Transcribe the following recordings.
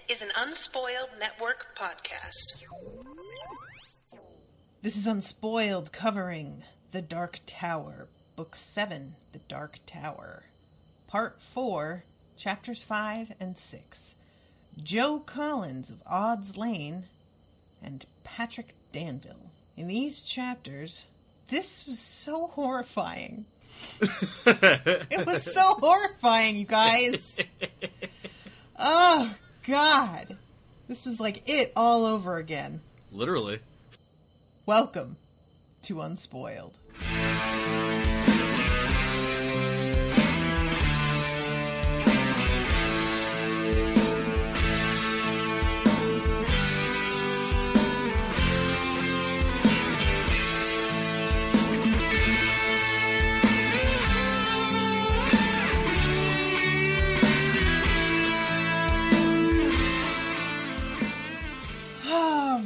is an Unspoiled Network podcast. This is Unspoiled, covering The Dark Tower, Book 7, The Dark Tower, Part 4, Chapters 5 and 6. Joe Collins of Odds Lane and Patrick Danville. In these chapters, this was so horrifying. It was so horrifying, you guys. Oh, God. This was like it all over again. Literally. Welcome to Unspoiled.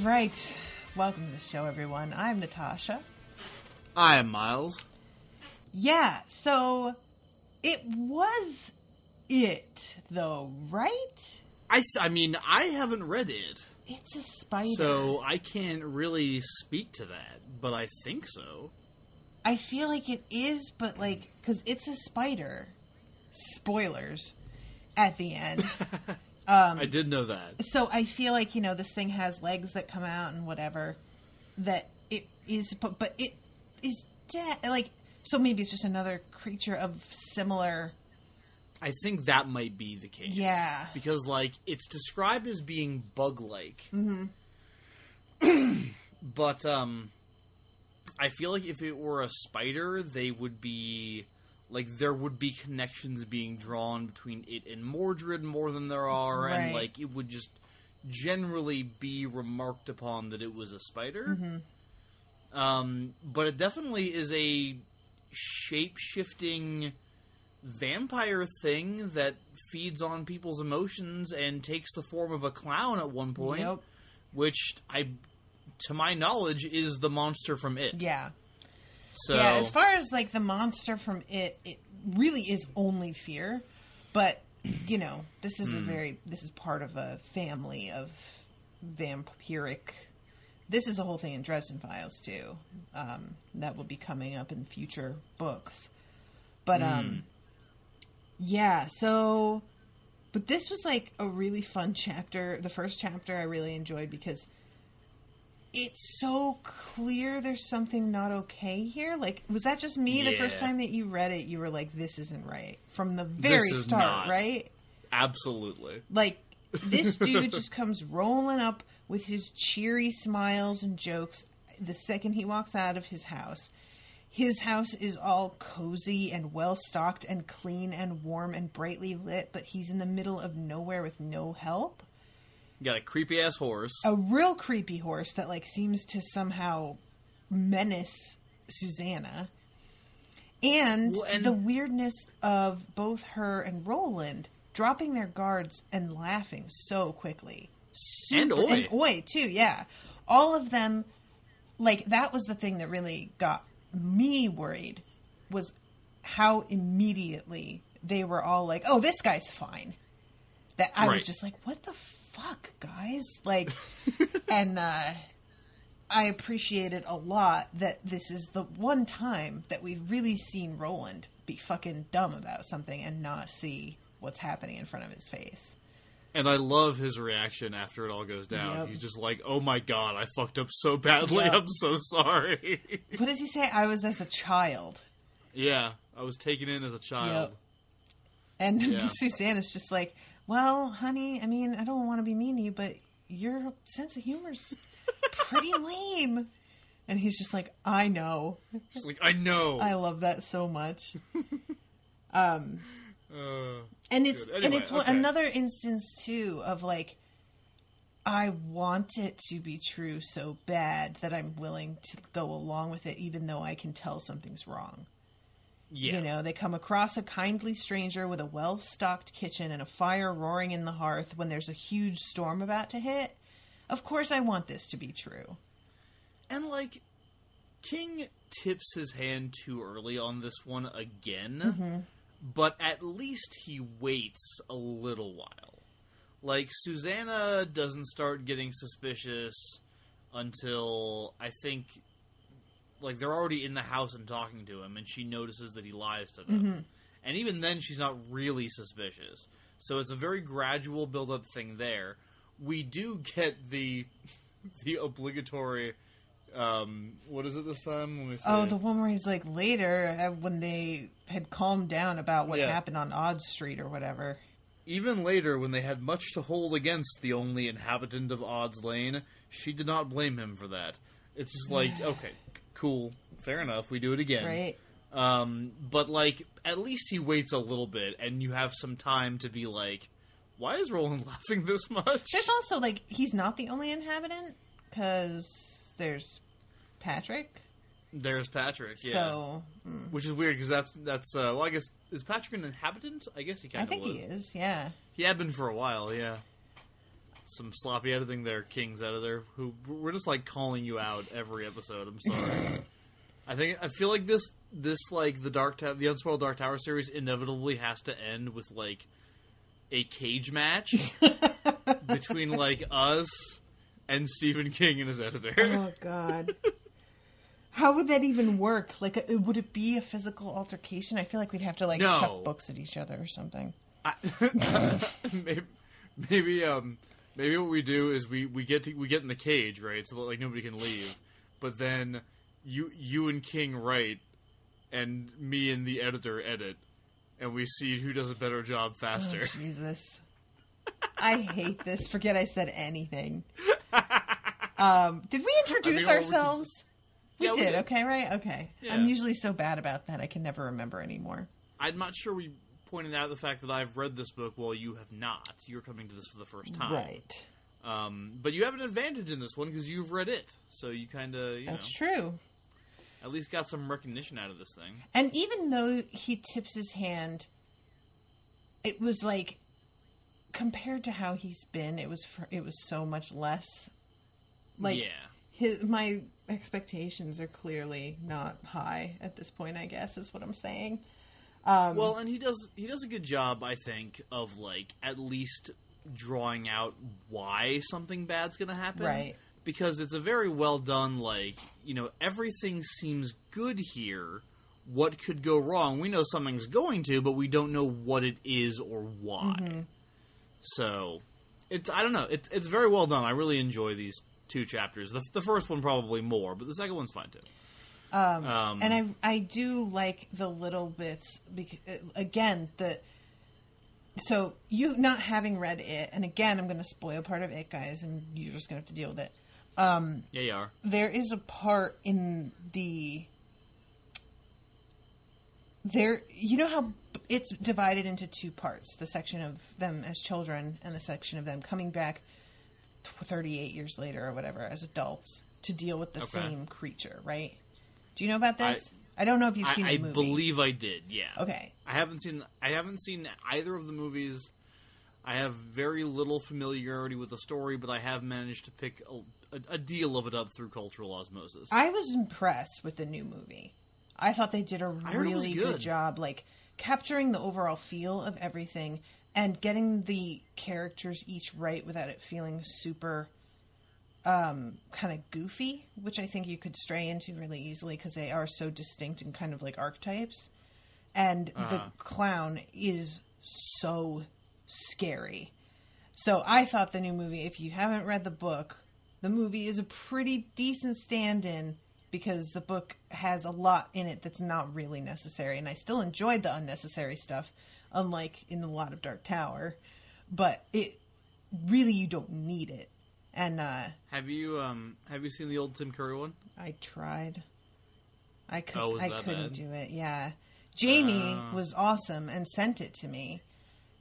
Right. Welcome to the show, everyone. I'm Natasha. I am Miles. Yeah, so it was it, though, right? I mean, I haven't read it. It's a spider. So I can't really speak to that, but I think so. I feel like it is, but like, because it's a spider. Spoilers at the end. I did know that. So I feel like, this thing has legs that come out and whatever, that it is, but it is dead. Like, so maybe it's just another creature of similar. I think that might be the case. Yeah. Because, like, it's described as being bug-like. Mm-hmm. But, I feel like if it were a spider, they would be... Like, there would be connections being drawn between it and Mordred more than there are, right. And, like, it would just generally be remarked upon that it was a spider. Mm-hmm. But it definitely is a shape-shifting vampire thing that feeds on people's emotions and takes the form of a clown at one point, Yep. which, to my knowledge, is the monster from It. Yeah. So, yeah, as far as, like, the monster from it really is only fear. But, this is this is part of a family of vampiric... This is a whole thing in Dresden Files, too. That will be coming up in future books. But, yeah, so... But this was, like, a really fun chapter. The first chapter I really enjoyed because... It's so clear there's something not okay here. Like, was that just me? Yeah. The first time that you read it, you were like, this isn't right. From the very start, not. Right? Absolutely. Like, this dude just comes rolling up with his cheery smiles and jokes the second he walks out of his house. His house is all cozy and well-stocked and clean and warm and brightly lit, but he's in the middle of nowhere with no help. You got a creepy-ass horse. A real creepy horse that, like, seems to somehow menace Susanna. And the weirdness of both her and Roland dropping their guards and laughing so quickly. And Oi. And Oi, too, yeah. All of them, like, that was the thing that really got me worried, was how immediately they were all like, oh, this guy's fine. That I was just like, what the fuck, guys? Like, and I appreciate it a lot that this is the one time that we've really seen Roland be fucking dumb about something and not see what's happening in front of his face. And I love his reaction after it all goes down. Yep. He's just like, oh my god, I fucked up so badly, Yep. I'm so sorry. What does he say? I was as a child. Yeah, I was taken in as a child. Yep. And Susanna's just like, well, honey, I mean, I don't want to be mean to you, but your sense of humor's pretty lame. And he's just like, I know. Just like, I know. I love that so much. And it's anyway, and it's another instance too of like, I want it to be true so bad that I'm willing to go along with it, even though I can tell something's wrong. Yeah. They come across a kindly stranger with a well-stocked kitchen and a fire roaring in the hearth when there's a huge storm about to hit. Of course I want this to be true. And, like, King tips his hand too early on this one again, but at least he waits a little while. Like, Susanna doesn't start getting suspicious until, I think, like, they're already in the house and talking to him, and she notices that he lies to them. Mm-hmm. And even then, she's not really suspicious. So it's a very gradual build-up thing there. We do get the obligatory... what is it this time? Let me see. Oh, the one where he's like later when they had calmed down about what happened on Odd Street or whatever. Even later, when they had much to hold against the only inhabitant of Odd's Lane, she did not blame him for that. It's just like, okay, cool, fair enough, we do it again. Right. But, like, at least he waits a little bit, and you have some time to be like, why is Roland laughing this much? There's also, like, he's not the only inhabitant, because there's Patrick. There's Patrick, yeah. So, which is weird, because that's well, I guess, is Patrick an inhabitant? I guess he kind of was. I think he is, yeah. He had been for a while, yeah. Some sloppy editing there, King's editor, who, we're just, like, calling you out every episode, I'm sorry. I feel like this, like, the Unspoiled Dark Tower series inevitably has to end with, like, a cage match between, like, us and Stephen King and his editor. Oh, God. How would that even work? Like, would it be a physical altercation? I feel like we'd have to, like, chuck books at each other or something. Maybe what we do is we get in the cage, right? So that, like, nobody can leave. But then you and King write, and me and the editor edit, and we see who does a better job faster. Oh, Jesus. I hate this. Forget I said anything. Did we introduce ourselves? We did. Okay, right? Okay. Yeah. I'm usually so bad about that I can never remember anymore. I'm not sure we pointed out the fact that I've read this book while you have not. You're coming to this for the first time. Right. But you have an advantage in this one because you've read it. So you kind of, That's true. At least got some recognition out of this thing. And even though he tips his hand, it was like, compared to how he's been, it was so much less. Like, yeah. My expectations are clearly not high at this point, I guess, is what I'm saying. Well, and he does a good job, I think, of, like, at least drawing out why something bad's gonna happen. Right. Because it's a very well done, like, everything seems good here. What could go wrong? We know something's going to, but we don't know what it is or why. Mm-hmm. So, I don't know. It's very well done. I really enjoy these two chapters. The first one probably more, but the second one's fine too. And I do like the little bits, because, again, so you not having read it, and again, I'm going to spoil part of it, guys, and you're just going to have to deal with it. Yeah, you are. There is a part in you know how it's divided into two parts, the section of them as children and the section of them coming back 38 years later or whatever as adults to deal with the same creature, right? Do you know about this? I don't know if you've seen the movie. I believe I did, yeah. Okay. I haven't seen either of the movies. I have very little familiarity with the story, but I have managed to pick a deal of it up through cultural osmosis. I was impressed with the new movie. I thought they did a really good job, like, capturing the overall feel of everything and getting the characters each right without it feeling super kind of goofy, which I think you could stray into really easily because they are so distinct and kind of like archetypes. And the clown is so scary. So I thought the new movie, if you haven't read the book, the movie is a pretty decent stand-in because the book has a lot in it that's not really necessary. And I still enjoyed the unnecessary stuff, unlike in a lot of Dark Tower. But it really, you don't need it. And have you seen the old Tim Curry one? I tried. I couldn't bad? Do it. Yeah, Jamie was awesome and sent it to me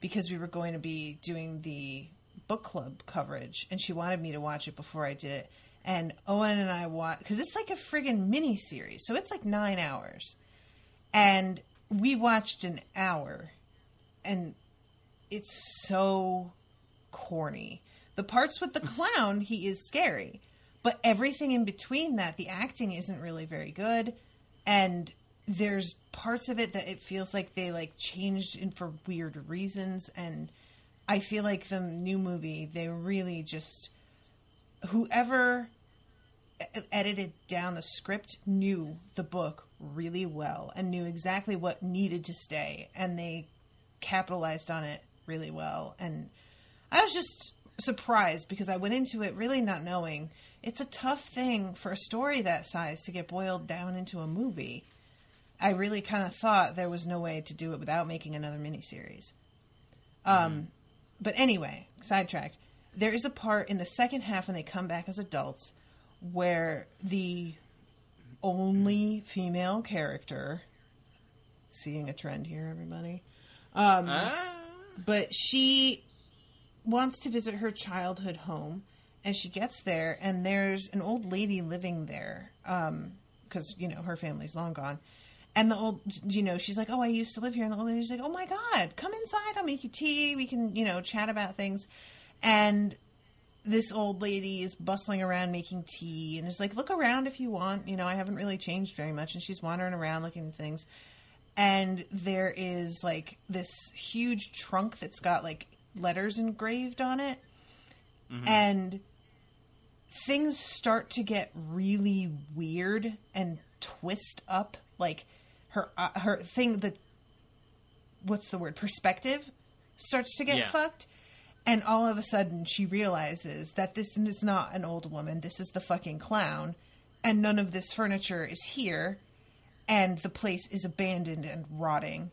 because we were going to be doing the book club coverage, and she wanted me to watch it before I did it. And Owen and I watched, because it's like a friggin' mini series, so it's like 9 hours, and we watched an hour, and it's so corny. The parts with the clown, he is scary. But everything in between that, the acting isn't really very good. And there's parts of it that it feels like they, like, changed for weird reasons. And I feel like the new movie, they really just... Whoever edited down the script knew the book really well and knew exactly what needed to stay, and they capitalized on it really well. And I was just surprised because I went into it really not knowing. It's a tough thing for a story that size to get boiled down into a movie. I really kind of thought there was no way to do it without making another miniseries. But anyway, sidetracked. There is a part in the second half when they come back as adults where the only female character, seeing a trend here, everybody, but she wants to visit her childhood home, and she gets there, and there's an old lady living there, because, you know, her family's long gone. And the old, you know, she's like, oh, I used to live here. And the old lady's like, oh my God, come inside. I'll make you tea. We can, you know, chat about things. And this old lady is bustling around making tea and is like, look around if you want. You know, I haven't really changed very much. And she's wandering around looking at things. And there is like this huge trunk that's got like letters engraved on it. Mm-hmm. And things start to get really weird and twist up. Like her thing, what's the word? Perspective starts to get fucked. And all of a sudden she realizes that this is not an old woman. This is the fucking clown. And none of this furniture is here. And the place is abandoned and rotting.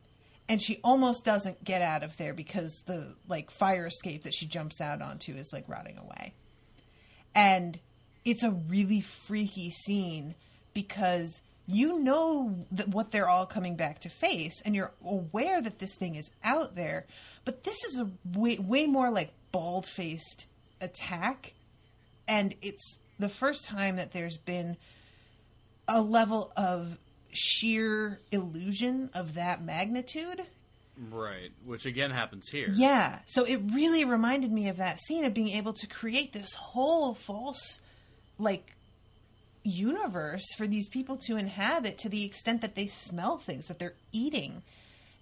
And she almost doesn't get out of there because the like fire escape that she jumps out onto is like rotting away. And it's a really freaky scene because you know that what they're all coming back to face, and you're aware that this thing is out there. But this is a way more like bald-faced attack. And it's the first time that there's been a level of sheer illusion of that magnitude. Right. Which again happens here. Yeah. So it really reminded me of that scene of being able to create this whole false, like, universe for these people to inhabit to the extent that they smell things that they're eating.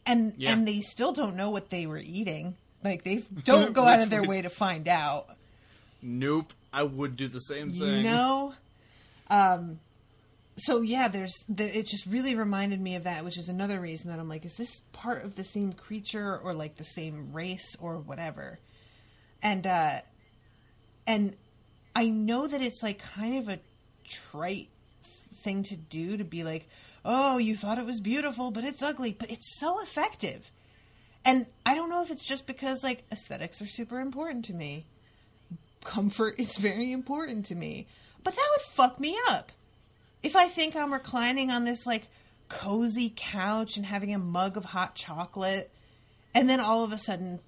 And they still don't know what they were eating. Like, they don't go out of their way to find out. Nope. I would do the same thing. You know? So, yeah, it just really reminded me of that, which is another reason that I'm like, is this part of the same creature or, like, the same race or whatever? And I know that it's, like, kind of a trite thing to do to be like, oh, you thought it was beautiful, but it's ugly. But it's so effective. And I don't know if it's just because, like, aesthetics are super important to me. Comfort is very important to me. But that would fuck me up. If I think I'm reclining on this, like, cozy couch and having a mug of hot chocolate, and then all of a sudden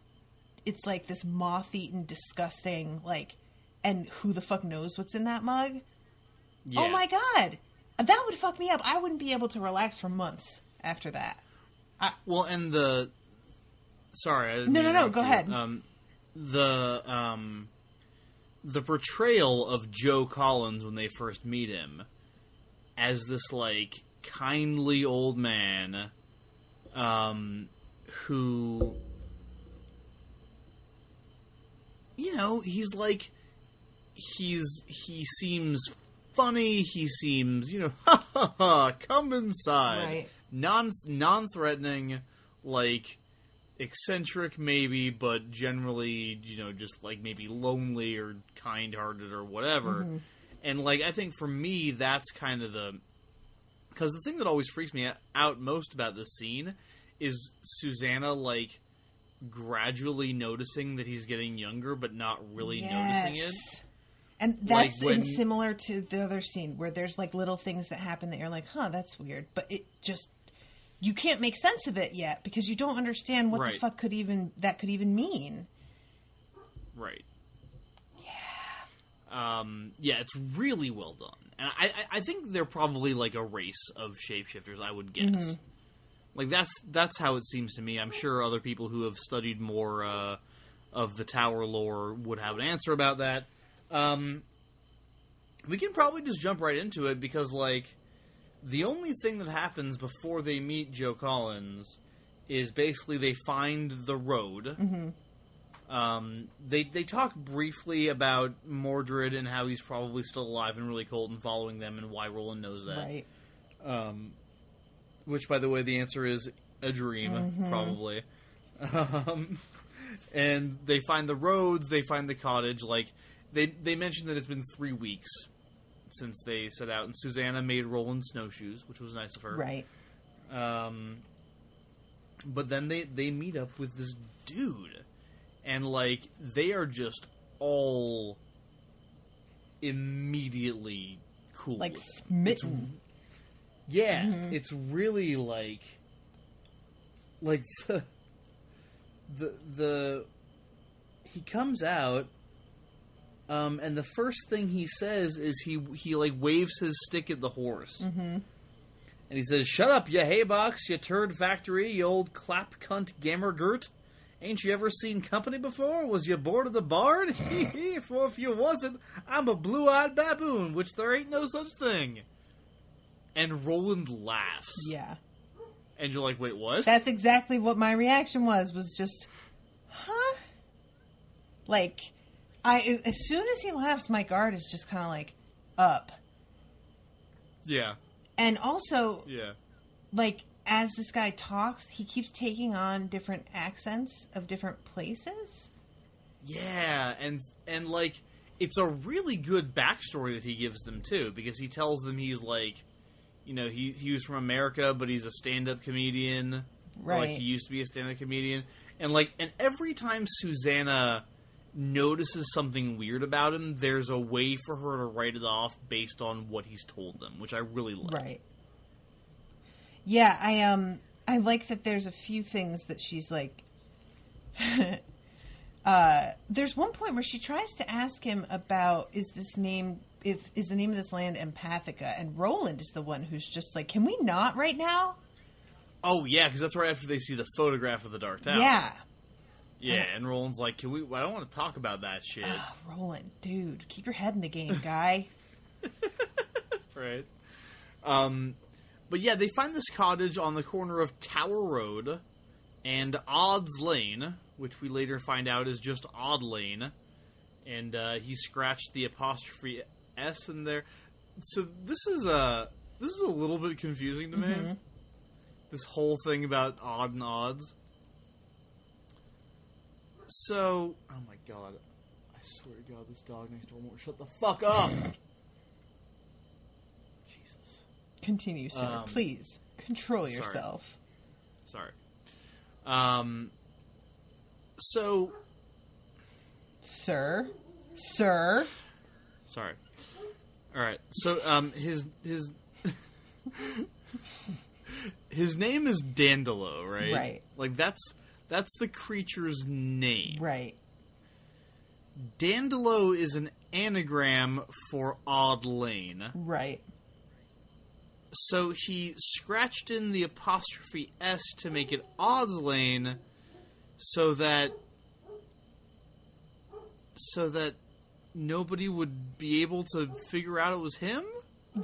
it's, like, this moth-eaten, disgusting, like, and who the fuck knows what's in that mug? Yeah. Oh, my God. That would fuck me up. I wouldn't be able to relax for months after that. Well, and sorry, I didn't No, go ahead. The portrayal of Joe Collins when they first meet him as this, like, kindly old man who, you know, he's like, he seems funny, he seems, you know, ha ha ha, come inside. Right. Non-threatening, like, eccentric maybe, but generally, you know, just, like, maybe lonely or kind-hearted or whatever. Mm-hmm. And, like, I think for me, that's kind of because the thing that always freaks me out most about this scene is Susanna, like, gradually noticing that he's getting younger, but not really noticing it. And that's like similar to the other scene where there's, like, little things that happen that you're like, huh, that's weird. But it just, you can't make sense of it yet because you don't understand what the fuck could even mean. Right. Yeah, it's really well done. And I think they're probably, like, a race of shapeshifters, I would guess. Mm-hmm. Like, that's how it seems to me. I'm sure other people who have studied more of the Tower lore would have an answer about that. We can probably just jump right into it because, like, the only thing that happens before they meet Joe Collins is basically they find the road. Mm-hmm. They talk briefly about Mordred and how he's probably still alive and really cold and following them, and why Roland knows that. Right. Which, by the way, the answer is a dream, probably. And they find the roads, they find the cottage. Like, they mentioned that it's been 3 weeks since they set out, and Susanna made Roland snowshoes, which was nice of her. Right. But then they meet up with this dude, and, like, they are just all immediately cool. Like, smitten. It's really, like the he comes out, and the first thing he says is he like waves his stick at the horse, and he says, "Shut up, you haybox, you turd factory, you old clap cunt gammergurt. Ain't you ever seen company before? Was you bored of the barn? For if you wasn't, I'm a blue-eyed baboon, which there ain't no such thing." And Roland laughs. Yeah. And you're like, wait, what? That's exactly what my reaction was just, huh? Like, as soon as he laughs, my guard is just kind of like, up. Yeah. And also, yeah, like, as this guy talks, he keeps taking on different accents of different places. Yeah, and like, it's a really good backstory that he gives them, too, because he tells them he's, like, you know, he was from America, but he's a stand-up comedian. Right. Or, like, he used to be a stand-up comedian. And, like, and every time Susanna notices something weird about him, there's a way for her to write it off based on what he's told them, which I really like. Right. Yeah, I like that there's a few things that she's like... there's one point where she tries to ask him about, is the name of this land Empathica? And Roland is the one who's just like, can we not right now? Oh, yeah, because that's right after they see the photograph of the Dark Tower. Yeah. Yeah, and Roland's like, I don't want to talk about that shit. Roland, dude, keep your head in the game, guy. Right. But yeah, they find this cottage on the corner of Tower Road and Odds Lane, which we later find out is just Odd Lane. And he scratched the apostrophe S in there. So this is a little bit confusing to me. This whole thing about odd and odds. So, oh my god. I swear to God, this dog next door won't shut the fuck up! Jesus. Continue, sir. Please. Control yourself. Sorry. So... Sir? Sorry. Alright, so, his name is Dandelo, right? Right. Like, that's the creature's name. Right. Dandelo is an anagram for Odd Lane. Right. So he scratched in the apostrophe S to make it Odds Lane so that nobody would be able to figure out it was him?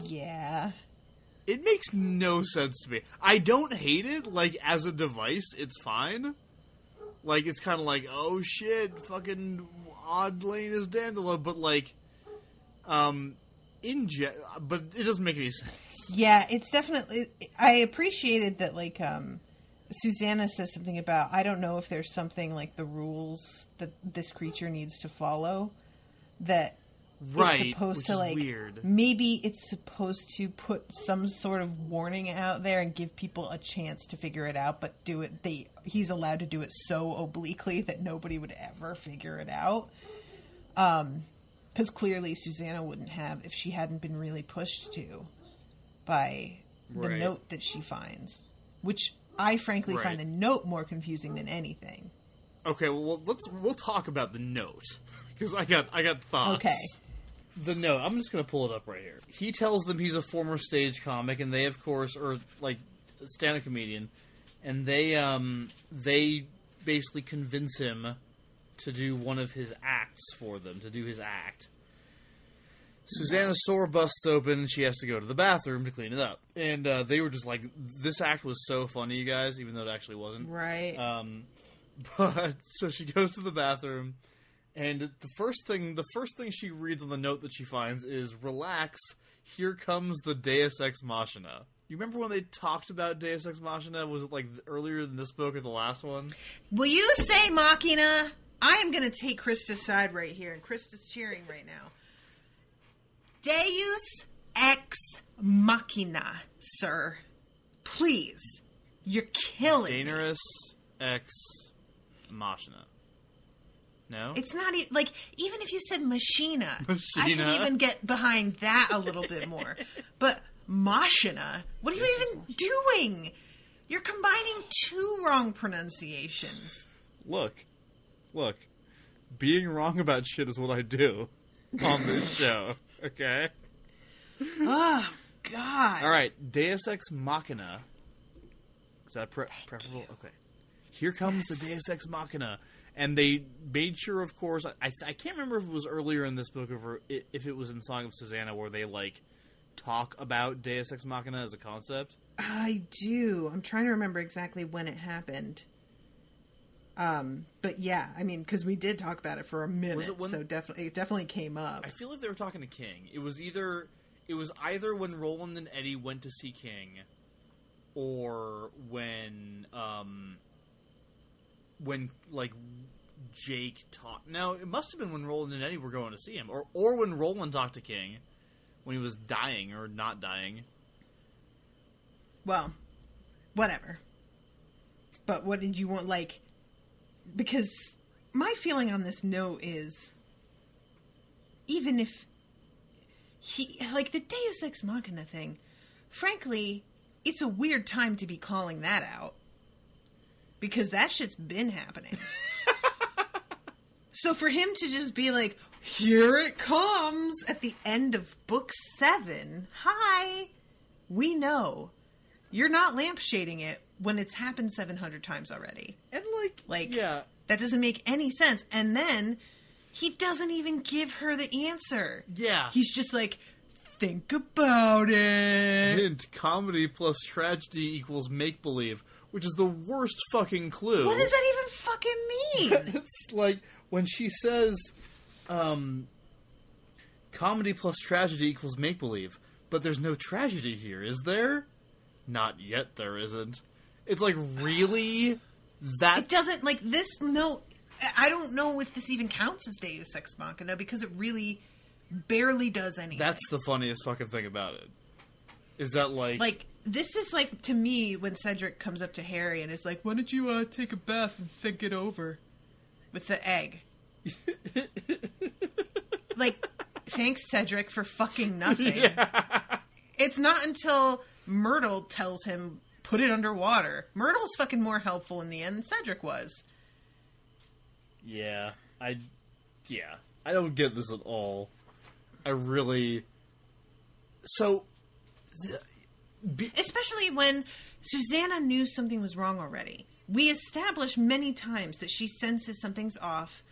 Yeah. It makes no sense to me. I don't hate it. Like, as a device, it's fine. Like, it's kind of like, oh shit, fucking Odd Lane is Dandelo, but like, but it doesn't make any sense. Yeah, it's definitely, I appreciated that, like, Susanna says something about, I don't know if there's something like the rules that this creature needs to follow, that right, it's supposed which to, is like, weird. Maybe it's supposed to put some sort of warning out there and give people a chance to figure it out, but he's allowed to do it so obliquely that nobody would ever figure it out. Because clearly Susanna wouldn't have if she hadn't been really pushed to by the note that she finds, which I frankly find the note more confusing than anything. Okay, well we'll talk about the note because I got thoughts. Okay. The note. I'm just gonna pull it up right here. He tells them he's a former stage comic, and they, of course, are like stand-up comedian, and they basically convince him to do one of his acts for them, to do his act. Susanna's sore busts open, and she has to go to the bathroom to clean it up. And they were just like, this act was so funny, you guys, even though it actually wasn't. Right. But so she goes to the bathroom, and the first thing she reads on the note that she finds is, "Relax, here comes the Deus Ex Machina." You remember when they talked about Deus Ex Machina? Was it like earlier in this book or the last one? Will you say Machina? I am going to take Krista's side right here, and Krista's cheering right now. Deus Ex Machina, sir. Please. You're killing me. Deus Ex Machina. No? It's not like, even if you said Machina, I can even get behind that a little bit more. But Machina? What are you even doing? You're combining two wrong pronunciations. Look. Being wrong about shit is what I do on this show, okay? Oh, God. Alright, Deus Ex Machina. Is that preferable? Okay. Here comes the Deus Ex Machina. And they made sure, of course, I can't remember if it was earlier in this book or if it was in Song of Susanna where they, like, talk about Deus Ex Machina as a concept. I do. I'm trying to remember exactly when it happened. But yeah, I mean, because we did talk about it for a minute, so it definitely came up. I feel like they were talking to King. It was either when Roland and Eddie went to see King, or when like Jake talked. No, it must have been when Roland and Eddie were going to see him, or when Roland talked to King when he was dying or not dying. Well, whatever. But what did you want, like... Because my feeling on this note is, even if he, like, the Deus Ex Machina thing, frankly, it's a weird time to be calling that out. Because that shit's been happening. So for him to just be like, here it comes at the end of book 7, hi, we know. You're not lampshading it when it's happened 700 times already. And like, yeah, that doesn't make any sense. And then he doesn't even give her the answer. Yeah. He's just like, think about it. Hint, comedy plus tragedy equals make-believe, which is the worst fucking clue. What does that even fucking mean? It's like, when she says, comedy plus tragedy equals make-believe, but there's no tragedy here, is there? Not yet, there isn't. It's like, really? That... It doesn't, like, this note... I don't know if this even counts as Deus Ex Machina, because it really barely does anything. That's the funniest fucking thing about it. Is that, like... Like, this is, like, to me, when Cedric comes up to Harry and is like, why don't you, take a bath and think it over? With the egg. Like, thanks, Cedric, for fucking nothing. Yeah. It's not until Myrtle tells him, put it underwater. Myrtle's fucking more helpful in the end than Cedric was. Yeah. I don't get this at all. I really... So... Especially when Susanna knew something was wrong already. We established many times that she senses something's off,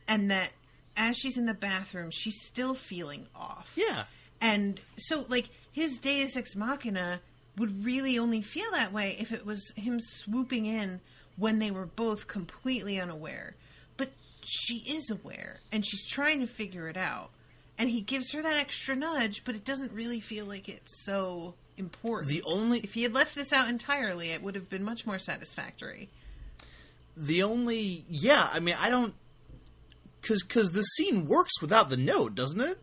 and that as she's in the bathroom, she's still feeling off. Yeah. And so, like, his Deus Ex Machina would really only feel that way if it was him swooping in when they were both completely unaware. But she is aware, and she's trying to figure it out. And he gives her that extra nudge, but it doesn't really feel like it's so important. If he had left this out entirely, it would have been much more satisfactory. Yeah, I mean, I don't... Because the scene works without the note, doesn't it?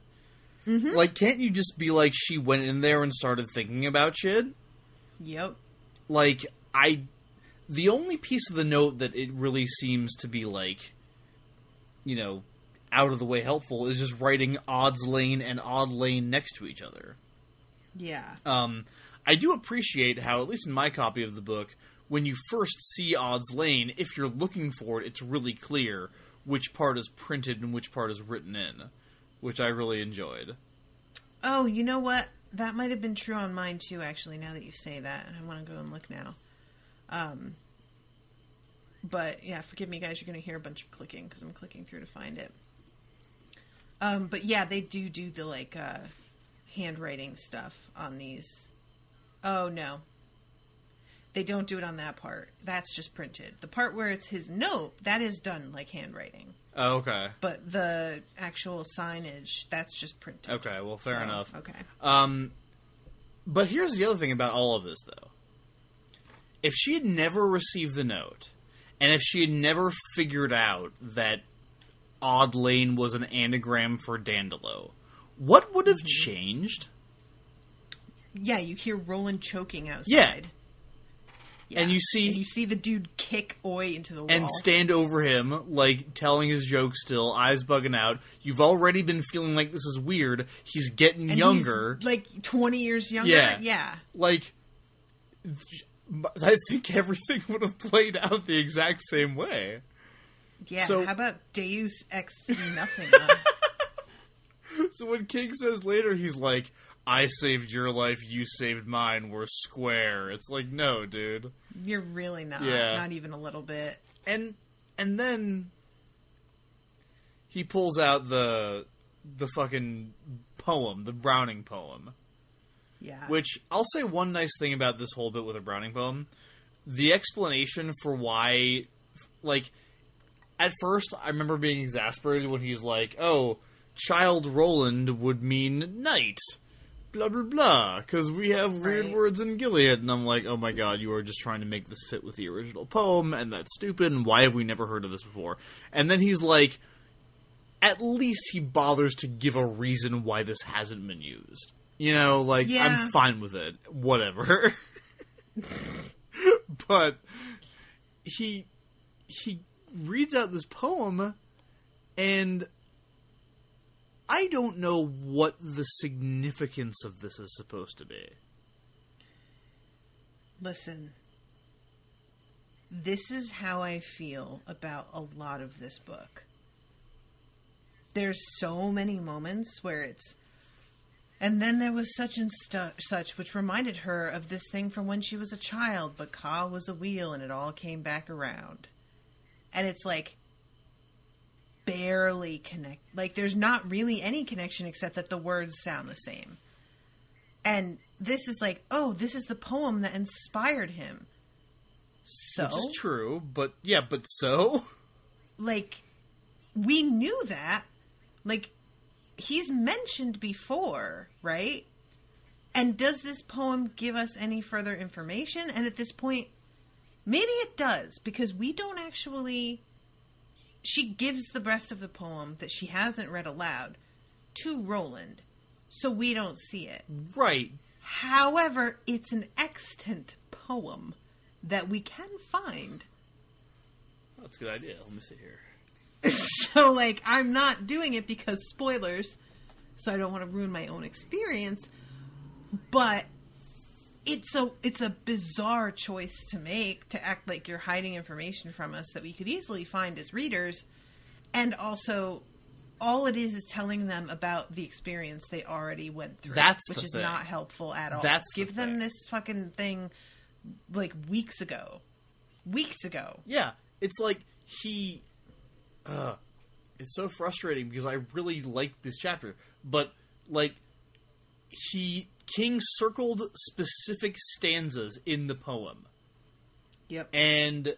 Mm-hmm. Like, can't you just be like, she went in there and started thinking about shit? Yep. Like, the only piece of the note that it really seems to be, like, you know, out of the way helpful is just writing Odds Lane and Odd Lane next to each other. Yeah. I do appreciate how, at least in my copy of the book, when you first see Odds Lane, if you're looking for it, it's really clear which part is printed and which part is written in, which I really enjoyed. Oh, you know what? That might have been true on mine, too, actually, now that you say that. I want to go and look now. But, yeah, forgive me, guys. You're going to hear a bunch of clicking, because I'm clicking through to find it. But, yeah, they do the, like, handwriting stuff on these. Oh, no. They don't do it on that part. That's just printed. The part where it's his note, that is done like handwriting. Oh, okay. But the actual signage, that's just printed. Okay, well, fair enough. Okay. But here's the other thing about all of this, though. If she had never received the note, and if she had never figured out that Odd Lane was an anagram for Dandelo, what would have changed? Yeah, you hear Roland choking outside. Yeah. And you see the dude kick Oi into the wall. And stand over him, like, telling his joke still, eyes bugging out. You've already been feeling like this is weird. He's getting younger. He's, like, 20 years younger? Yeah. Like, I think everything would have played out the exact same way. Yeah, so, how about Deus Ex Nothing? So when King says later, he's like, I saved your life, you saved mine, we're square. It's like, no, dude. You're really not. Yeah. Not even a little bit. And then he pulls out the fucking poem, the Browning poem. Yeah. Which, I'll say one nice thing about this whole bit with a Browning poem. The explanation for why, like, at first I remember being exasperated when he's like, oh, Child Roland would mean knight. Blah, blah, blah. Because we have weird words in Gilead. And I'm like, oh my god, you are just trying to make this fit with the original poem, and that's stupid, and why have we never heard of this before? And then he's like, at least he bothers to give a reason why this hasn't been used. You know, like, yeah. I'm fine with it. Whatever. But he reads out this poem, and I don't know what the significance of this is supposed to be. Listen, this is how I feel about a lot of this book. There's so many moments where it's, and then there was such and such, which reminded her of this thing from when she was a child, but Ka was a wheel and it all came back around. And it's like, barely connect. Like, there's not really any connection except that the words sound the same. And this is like, oh, this is the poem that inspired him. So? Which is true, but yeah, but so? Like, we knew that. Like, he's mentioned before, right? And does this poem give us any further information? And at this point, maybe it does, because we don't actually... She gives the rest of the poem that she hasn't read aloud to Roland, so we don't see it. Right. However, it's an extant poem that we can find. That's a good idea. Let me see here. So, like, I'm not doing it because spoilers, so I don't want to ruin my own experience, but it's a bizarre choice to make, to act like you're hiding information from us that we could easily find as readers, and also all it is telling them about the experience they already went through, which is not helpful at all. Give them this fucking thing like weeks ago. Yeah, it's like it's so frustrating because I really like this chapter, but like King circled specific stanzas in the poem. Yep. And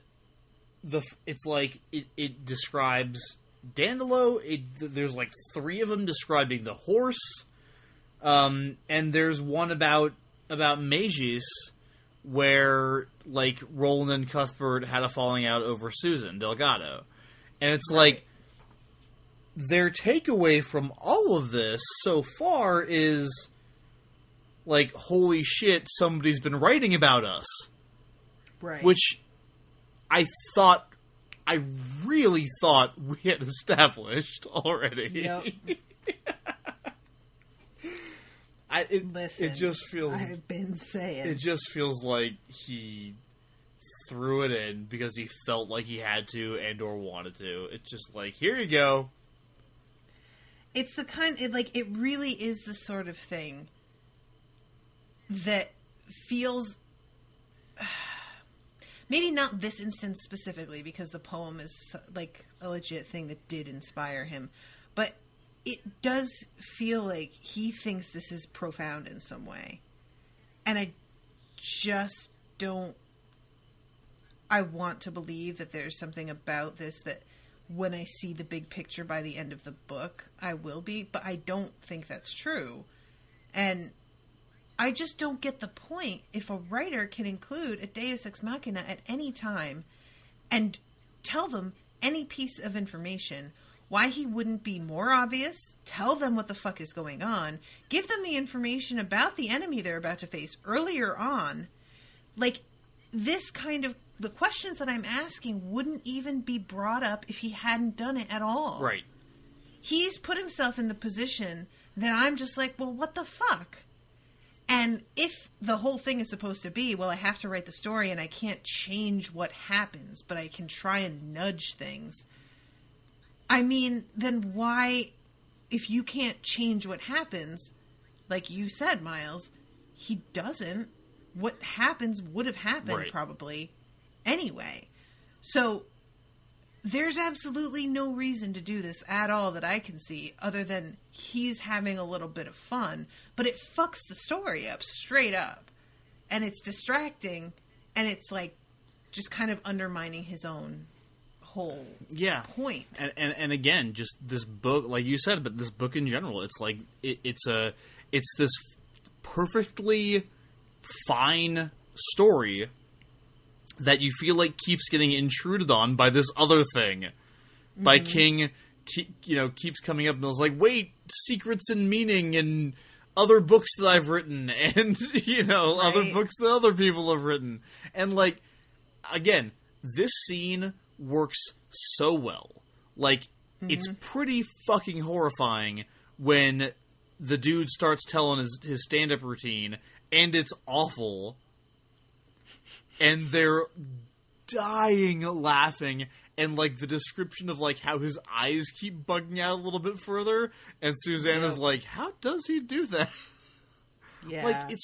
it's like it describes Dandelo. There's like 3 of them describing the horse. And there's one about Maegis where like Roland and Cuthbert had a falling out over Susan Delgado. And it's like their takeaway from all of this so far is like, holy shit, somebody's been writing about us. Right. Which I really thought we had established already. Yep. Listen, it just feels... I've been saying. It just feels like he threw it in because he felt like he had to and or wanted to. It's just like, here you go. It's the kind... It really is the sort of thing that feels... Maybe not this instance specifically, because the poem is like a legit thing that did inspire him. But it does feel like he thinks this is profound in some way. And I just don't I want to believe that there's something about this that when I see the big picture by the end of the book, I will be, but I don't think that's true. And I just don't get the point if a writer can include a Deus Ex Machina at any time and tell them any piece of information, why he wouldn't be more obvious, tell them what the fuck is going on, give them the information about the enemy they're about to face earlier on. Like, this kind of, the questions that I'm asking wouldn't even be brought up if he hadn't done it at all. Right. He's put himself in the position that I'm just like, well, what the fuck? And if the whole thing is supposed to be, well, I have to write the story and I can't change what happens, but I can try and nudge things. I mean, then why, if you can't change what happens, like you said, Miles, he doesn't. What happens would have happened probably anyway. So there's absolutely no reason to do this at all that I can see, other than he's having a little bit of fun, but it fucks the story up straight up, and it's distracting, and it's like just kind of undermining his own whole point. And again, just this book, like you said, but this book in general, it's like it's this perfectly fine story that you feel like keeps getting intruded on by this other thing. By King, keeps coming up and was like, wait, secrets and meaning and other books that I've written and, other books that other people have written. And, like, again, this scene works so well. Like, it's pretty fucking horrifying when the dude starts telling his stand-up routine, and it's awful. And they're dying laughing, and, like, the description of, like, how his eyes keep bugging out a little bit further, and Susanna's like, how does he do that? Yeah. Like,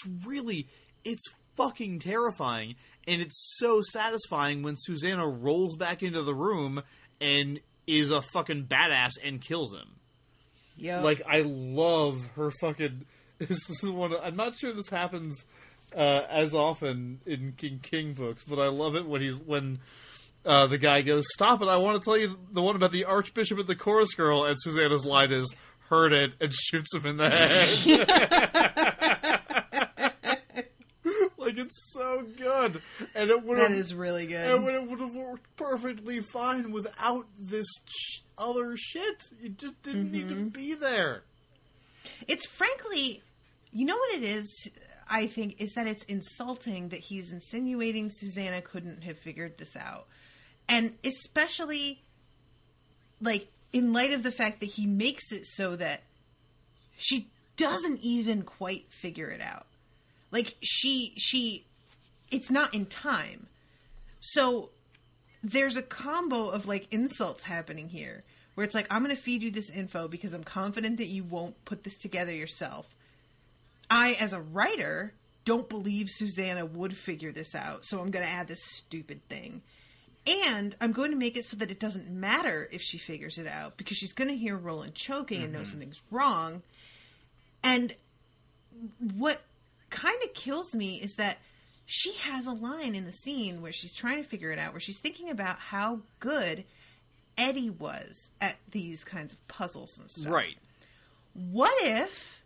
it's fucking terrifying, and it's so satisfying when Susanna rolls back into the room and is a fucking badass and kills him. Yeah. Like, I love her fucking... This is I'm not sure this happens as often in King books, but I love it when the guy goes, "Stop it! I want to tell you the one about the Archbishop and the chorus girl," and Susanna's line is, "Heard it," and shoots him in the head. Like, it's so good, and that is really good. And it would have worked perfectly fine without this other shit. It just didn't need to be there. It's frankly, you know what it is, I think, is that it's insulting that he's insinuating Susanna couldn't have figured this out. And especially, like, in light of the fact that he makes it so that she doesn't even quite figure it out. Like, it's not in time. So there's a combo of, like, insults happening here. Where it's like, I'm going to feed you this info because I'm confident that you won't put this together yourself. I, as a writer, don't believe Susanna would figure this out, so I'm going to add this stupid thing. And I'm going to make it so that it doesn't matter if she figures it out, because she's going to hear Roland choking and know something's wrong. And what kind of kills me is that she has a line in the scene where she's trying to figure it out, where she's thinking about how good Eddie was at these kinds of puzzles and stuff. Right. What if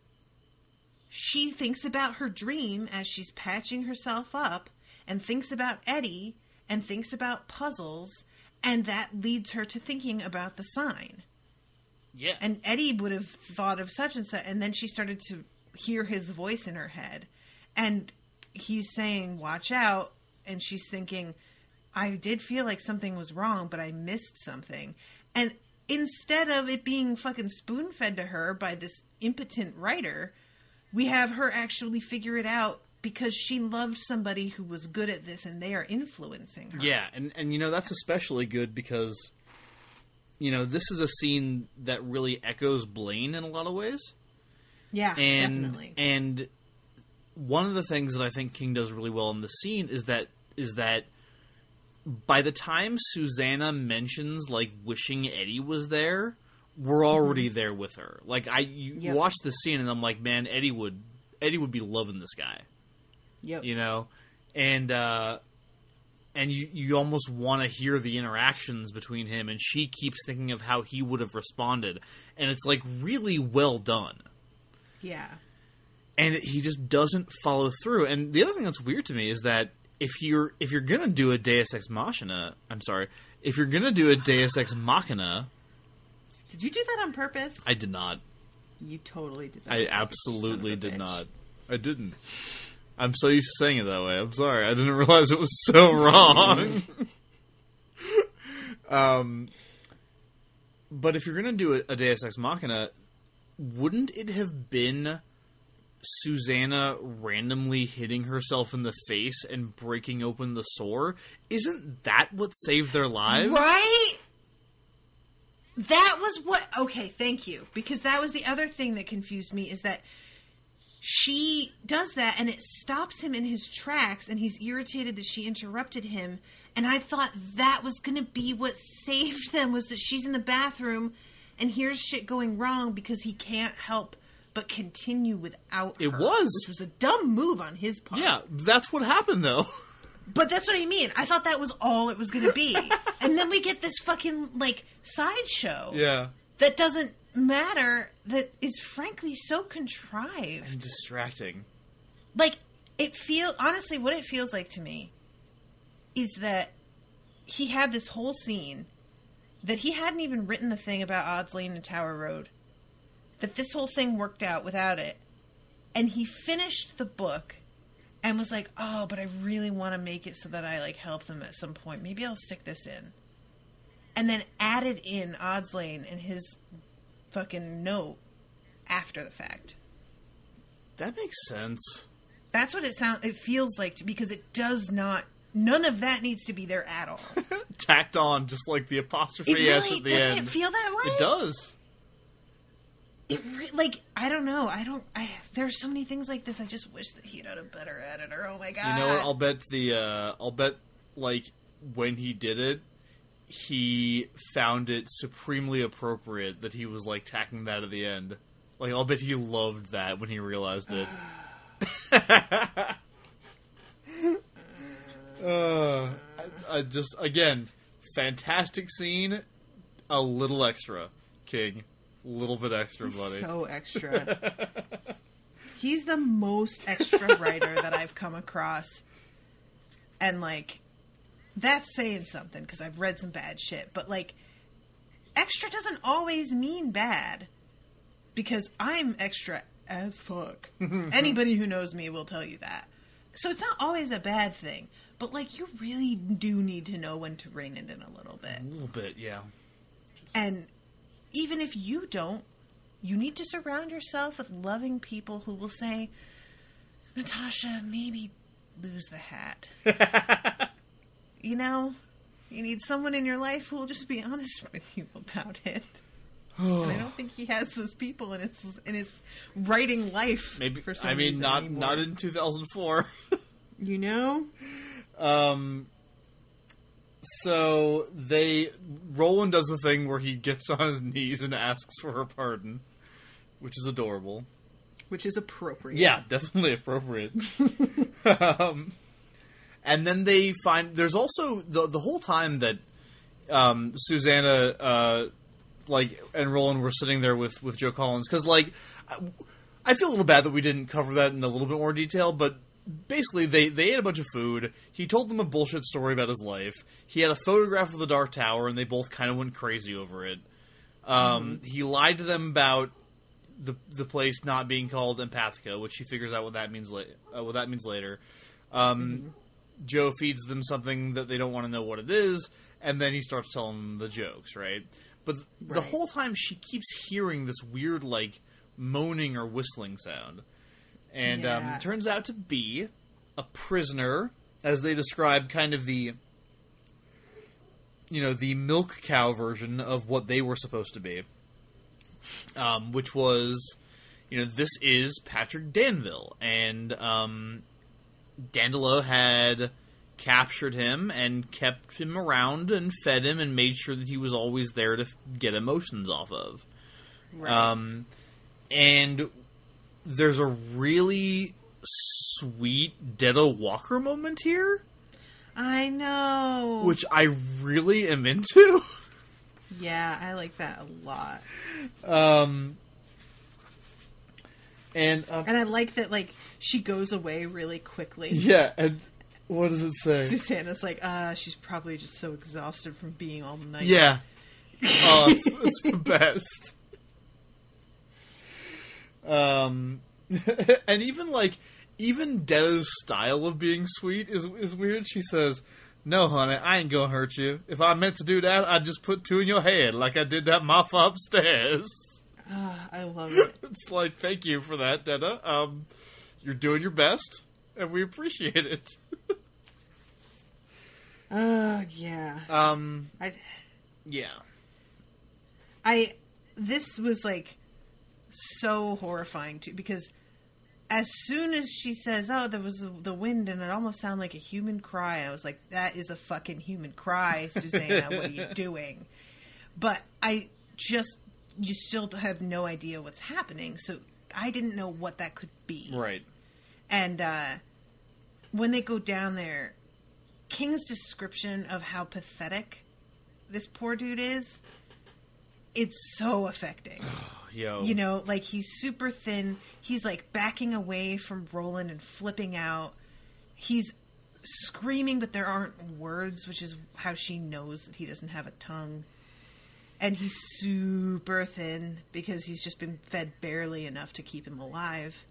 she thinks about her dream as she's patching herself up and thinks about Eddie and thinks about puzzles, and that leads her to thinking about the sign? Yeah. And Eddie would have thought of such and such, and then she started to hear his voice in her head. And he's saying, watch out, and she's thinking, I did feel like something was wrong, but I missed something. And instead of it being fucking spoon-fed to her by this impotent writer, we have her actually figure it out because she loved somebody who was good at this, and they are influencing her. Yeah, and that's especially good because, this is a scene that really echoes Blaine in a lot of ways. Yeah, definitely. And one of the things that I think King does really well in the scene is that by the time Susanna mentions, like, wishing Eddie was there, we're already there with her. Like, you watch the scene and I'm like, man, Eddie would be loving this guy. Yep. And and you almost want to hear the interactions between him, and she keeps thinking of how he would have responded, and it's like really well done. Yeah. And he just doesn't follow through. And the other thing that's weird to me is that if you're gonna do a Deus Ex Machina, if you're gonna do a Deus Ex Machina, did you do that on purpose? I did not. You totally did that. I absolutely did not. I didn't. I'm so used to saying it that way. I'm sorry. I didn't realize it was so wrong. But if you're gonna do a Deus Ex Machina, wouldn't it have been Susanna randomly hitting herself in the face and breaking open the sore? Isn't that what saved their lives? Right? That was what... Okay, thank you. Because that was the other thing that confused me, is that she does that and it stops him in his tracks and he's irritated that she interrupted him. And I thought that was going to be what saved them, was that she's in the bathroom and here's shit going wrong because he can't help but continue without her. It was. Which was a dumb move on his part. Yeah, that's what happened, though. But that's what I mean. I thought that was all it was going to be. And then we get this fucking, like, sideshow. Yeah. That doesn't matter, that is frankly so contrived. And distracting. Like, honestly, what it feels like to me is that he had this whole scene that he hadn't even written the thing about Odds Lane and Tower Road. That this whole thing worked out without it. And he finished the book and was like, oh, but I really want to make it so that I, like, help them at some point. Maybe I'll stick this in. And then added in Odds Lane and his fucking note after the fact. That makes sense. That's what it feels like, because it does not... None of that needs to be there at all. Tacked on, just like the apostrophe really, S at the doesn't end. It feel that way? It does. I don't know. There are so many things like this. I just wish that he'd done a better editor. Oh my god. You know what? I'll bet, like, when he did it, he found it supremely appropriate that he was, like, tacking that at the end. Like, I'll bet he loved that when he realized it. I just, again, fantastic scene, a little extra, King. A little bit extra, buddy. So extra. He's the most extra writer that I've come across. And, like, that's saying something, because I've read some bad shit. But, like, extra doesn't always mean bad. Because I'm extra as fuck. Anybody who knows me will tell you that. So it's not always a bad thing. But, like, you really do need to know when to rein it in a little bit. A little bit, yeah. And even if you don't, you need to surround yourself with loving people who will say, Natasha, maybe lose the hat. You know? You need someone in your life who will just be honest with you about it. And I don't think he has those people in his writing life. Maybe, for some reason not anymore. not in 2004. You know? So Roland does the thing where he gets on his knees and asks for her pardon, which is adorable. Which is appropriate. Yeah, definitely appropriate. And then they find there's also the whole time that Susanna and Roland were sitting there with Joe Collins, because I feel a little bad that we didn't cover that in a little bit more detail, but basically they ate a bunch of food. He told them a bullshit story about his life. He had a photograph of the Dark Tower, and they both kind of went crazy over it. He lied to them about the place not being called Empathica, which he figures out what that means later. Joe feeds them something that they don't want to know what it is, and then he starts telling them the jokes, right? But the whole time she keeps hearing this weird, moaning or whistling sound. And it turns out to be a prisoner, as they describe kind of the milk cow version of what they were supposed to be. Which was, this is Patrick Danville. And Dandelo had captured him and kept him around and fed him and made sure that he was always there to get emotions off of. Right. And there's a really sweet Detto Walker moment here. I know. Which I really am into. Yeah, I like that a lot. And I like that, like, she goes away really quickly. yeah, and what does it say? Susanna's like, she's probably just so exhausted from being all night. Yeah. Oh, it's the best. And even Detta's style of being sweet is weird. She says, "No, honey, I ain't gonna hurt you. If I meant to do that, I'd just put two in your head like I did that mafia upstairs." I love it. It's like, thank you for that, Detta. You're doing your best, and we appreciate it. Yeah. Yeah. This was, like, so horrifying, too, because as soon as she says, oh, there was the wind, and it almost sounded like a human cry, I was like, that is a fucking human cry, Susanna, what are you doing? But you still have no idea what's happening, so I didn't know what that could be. Right. And when they go down there, King's description of how pathetic this poor dude is, it's so affecting. Yo. You know, like, he's super thin. He's, like, backing away from Roland and flipping out. He's screaming, but there aren't words, which is how she knows that he doesn't have a tongue. And he's super thin because he's just been fed barely enough to keep him alive.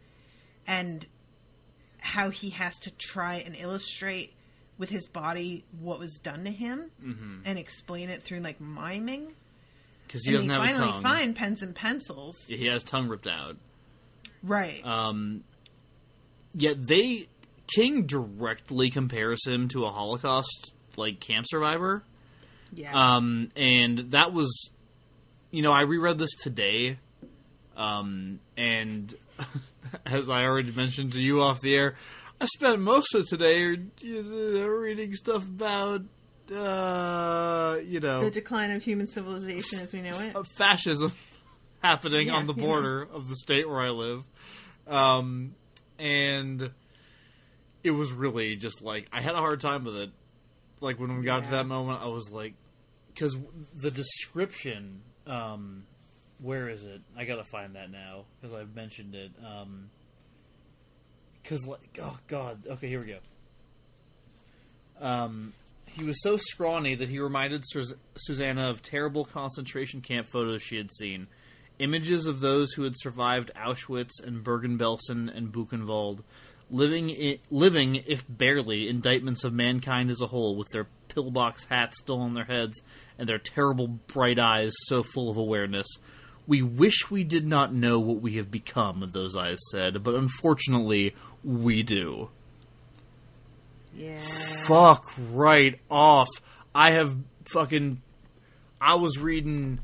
And how he has to try and illustrate with his body what was done to him and explain it through, like, miming. Because he doesn't have a tongue. Finally find pens and pencils. Yeah, he has tongue ripped out. Right. King directly compares him to a Holocaust, like, camp survivor. Yeah. And that was, I reread this today, and as I already mentioned to you off the air, I spent most of today reading stuff about, the decline of human civilization as we know it. Fascism happening on the border of the state where I live. And it was really just like, I had a hard time with it. Like, when we got to that moment, I was like, because the description, where is it? I gotta find that now, because I've mentioned it. Because, like, oh god, okay, here we go. He was so scrawny that he reminded Susanna of terrible concentration camp photos she had seen. Images of those who had survived Auschwitz and Bergen-Belsen and Buchenwald, living, if barely, indictments of mankind as a whole, with their pillbox hats still on their heads and their terrible bright eyes so full of awareness. We wish we did not know what we have become, those eyes said, but unfortunately, we do. Yeah. Fuck right off. I was reading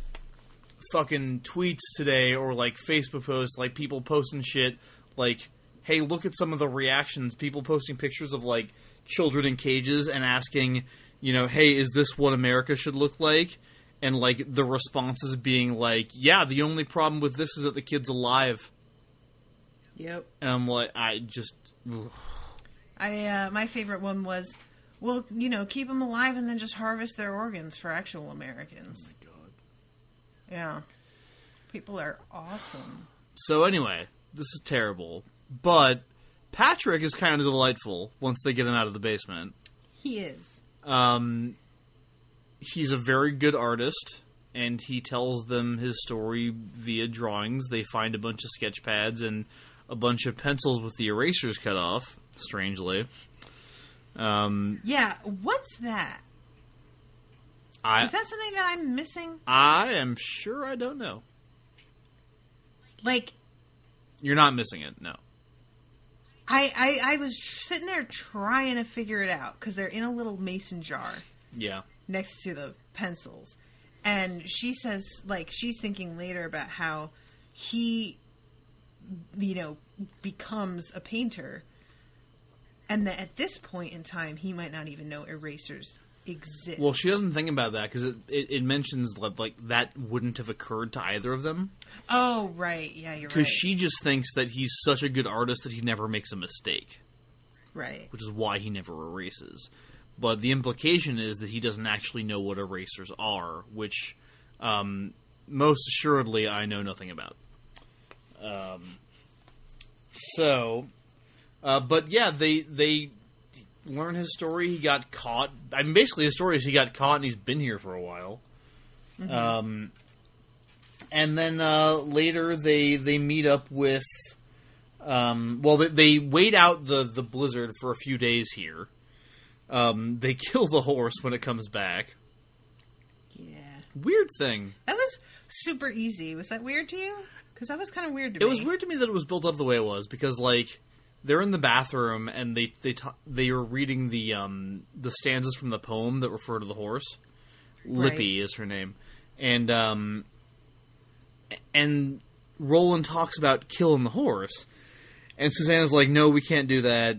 fucking tweets today, or, like, Facebook posts, like, people posting shit, like, hey, look at some of the reactions, people posting pictures of, like, children in cages and asking, hey, is this what America should look like? And, like, the responses being like, yeah, the only problem with this is that the kid's alive. Yep. And I'm like, I just... Ugh. My favorite one was, well, keep them alive and then just harvest their organs for actual Americans. Oh my god. Yeah. People are awesome. So anyway, this is terrible. But Patrick is kind of delightful once they get him out of the basement. He is. He's a very good artist, and he tells them his story via drawings. They find a bunch of sketch pads and a bunch of pencils with the erasers cut off, strangely. Yeah, what's that? Is that something that I'm missing? I am sure I don't know. Like... You're not missing it, no. I was sitting there trying to figure it out, because they're in a little mason jar. Yeah. Next to the pencils. And she says, like, she's thinking later about how he, becomes a painter. And that at this point in time, he might not even know erasers exist. Well, she doesn't think about that, because it mentions, like, that wouldn't have occurred to either of them. Oh, right. Yeah, you're right. Because she just thinks that he's such a good artist that he never makes a mistake. Right. Which is why he never erases. but the implication is that he doesn't actually know what erasers are, which most assuredly I know nothing about. But yeah, they learn his story. He got caught. I mean, basically his story is he got caught and he's been here for a while. Mm-hmm. And then later they meet up with. They wait out the blizzard for a few days here. They kill the horse when it comes back. Yeah. Weird thing. That was super easy. Was that weird to you? Because that was kind of weird to me. It was weird to me that it was built up the way it was, because, like, they're in the bathroom and they are reading the stanzas from the poem that refer to the horse. Right. Lippy is her name. And Roland talks about killing the horse. And Susanna's like, no, we can't do that.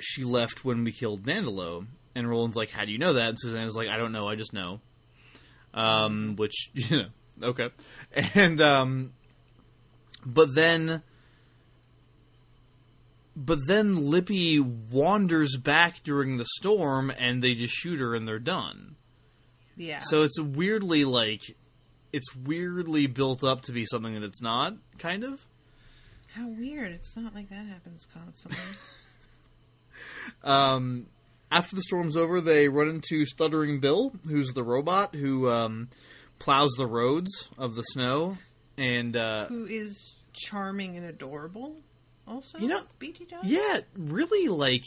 She left when we killed Dandelo. And Roland's like, how do you know that? And Susanna's like, I don't know, I just know. Which, you know, okay. And, But then Lippy wanders back during the storm, and they just shoot her, and they're done. Yeah. So it's weirdly built up to be something that it's not, kind of. How weird. It's not like that happens constantly. After the storm's over, they run into Stuttering Bill, who's the robot who plows the roads of the snow. And who is charming and adorable, also. You know, BT Dog? Yeah, really. Like,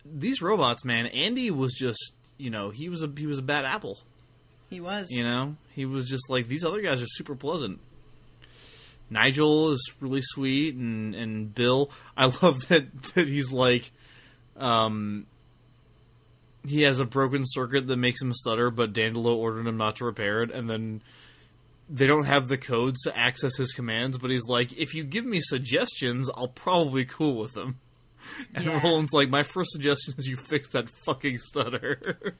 these robots, man. Andy was just, you know, he was a bad apple. He was. You know, he was just like, these other guys are super pleasant. Nigel is really sweet, and Bill. I love that he's like, he has a broken circuit that makes him stutter, but Dandelo ordered him not to repair it, and then they don't have the codes to access his commands, but he's like, if you give me suggestions, I'll probably be cool with them. And yeah. Roland's like, my first suggestion is you fix that fucking stutter.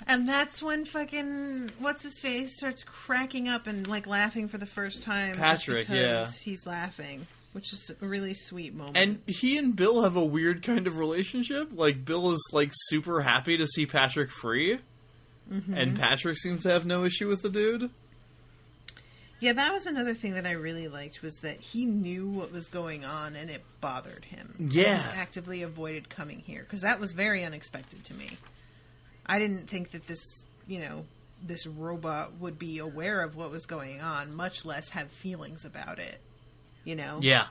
And that's when fucking what's-his-face starts cracking up and, like, laughing for the first time. Patrick, just because yeah. he's laughing, which is a really sweet moment. And he and Bill have a weird kind of relationship. Like, Bill is, like, super happy to see Patrick free. Mm-hmm. And Patrick seems to have no issue with the dude. Yeah, that was another thing that I really liked, was that he knew what was going on and it bothered him. Yeah. He actively avoided coming here, because that was very unexpected to me. I didn't think that this robot would be aware of what was going on, much less have feelings about it, you know? Yeah.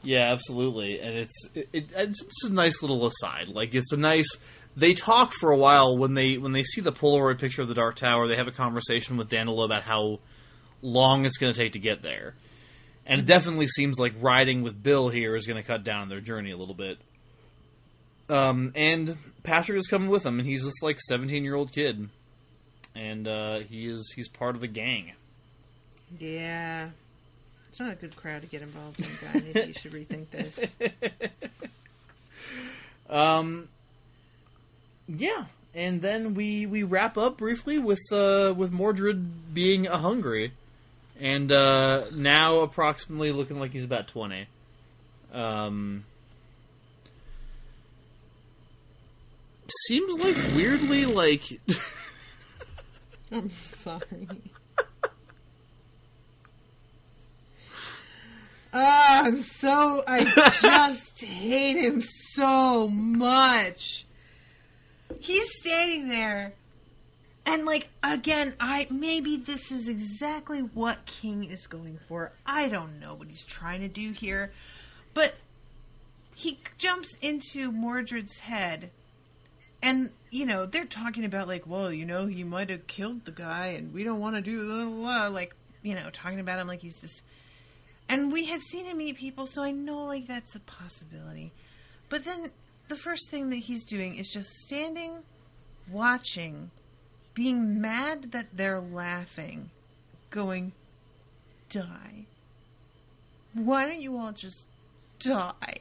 Yeah, absolutely. And it's just a nice little aside. Like, it's a nice... They talk for a while when they see the Polaroid picture of the Dark Tower. They have a conversation with Dandelo about how long it's going to take to get there. And it definitely seems like riding with Bill here is going to cut down their journey a little bit. And Patrick is coming with them, and he's this, like, 17-year-old kid. And he's part of the gang. Yeah. It's not a good crowd to get involved in, guy. Maybe you should rethink this. Yeah, and then we wrap up briefly with Mordred being a hungry, and now approximately looking like he's about 20. Seems like weirdly like. I'm sorry. I just hate him so much. He's standing there, and, like, again, maybe this is exactly what King is going for. I don't know what he's trying to do here, but he jumps into Mordred's head, and, you know, they're talking about, like, well, you know, he might have killed the guy, and we don't want to do blah, blah, blah, like, you know, talking about him like he's this... And we have seen him eat people, so I know, like, that's a possibility. But then the first thing that he's doing is just standing, watching, being mad that they're laughing, going, die. Why don't you all just die?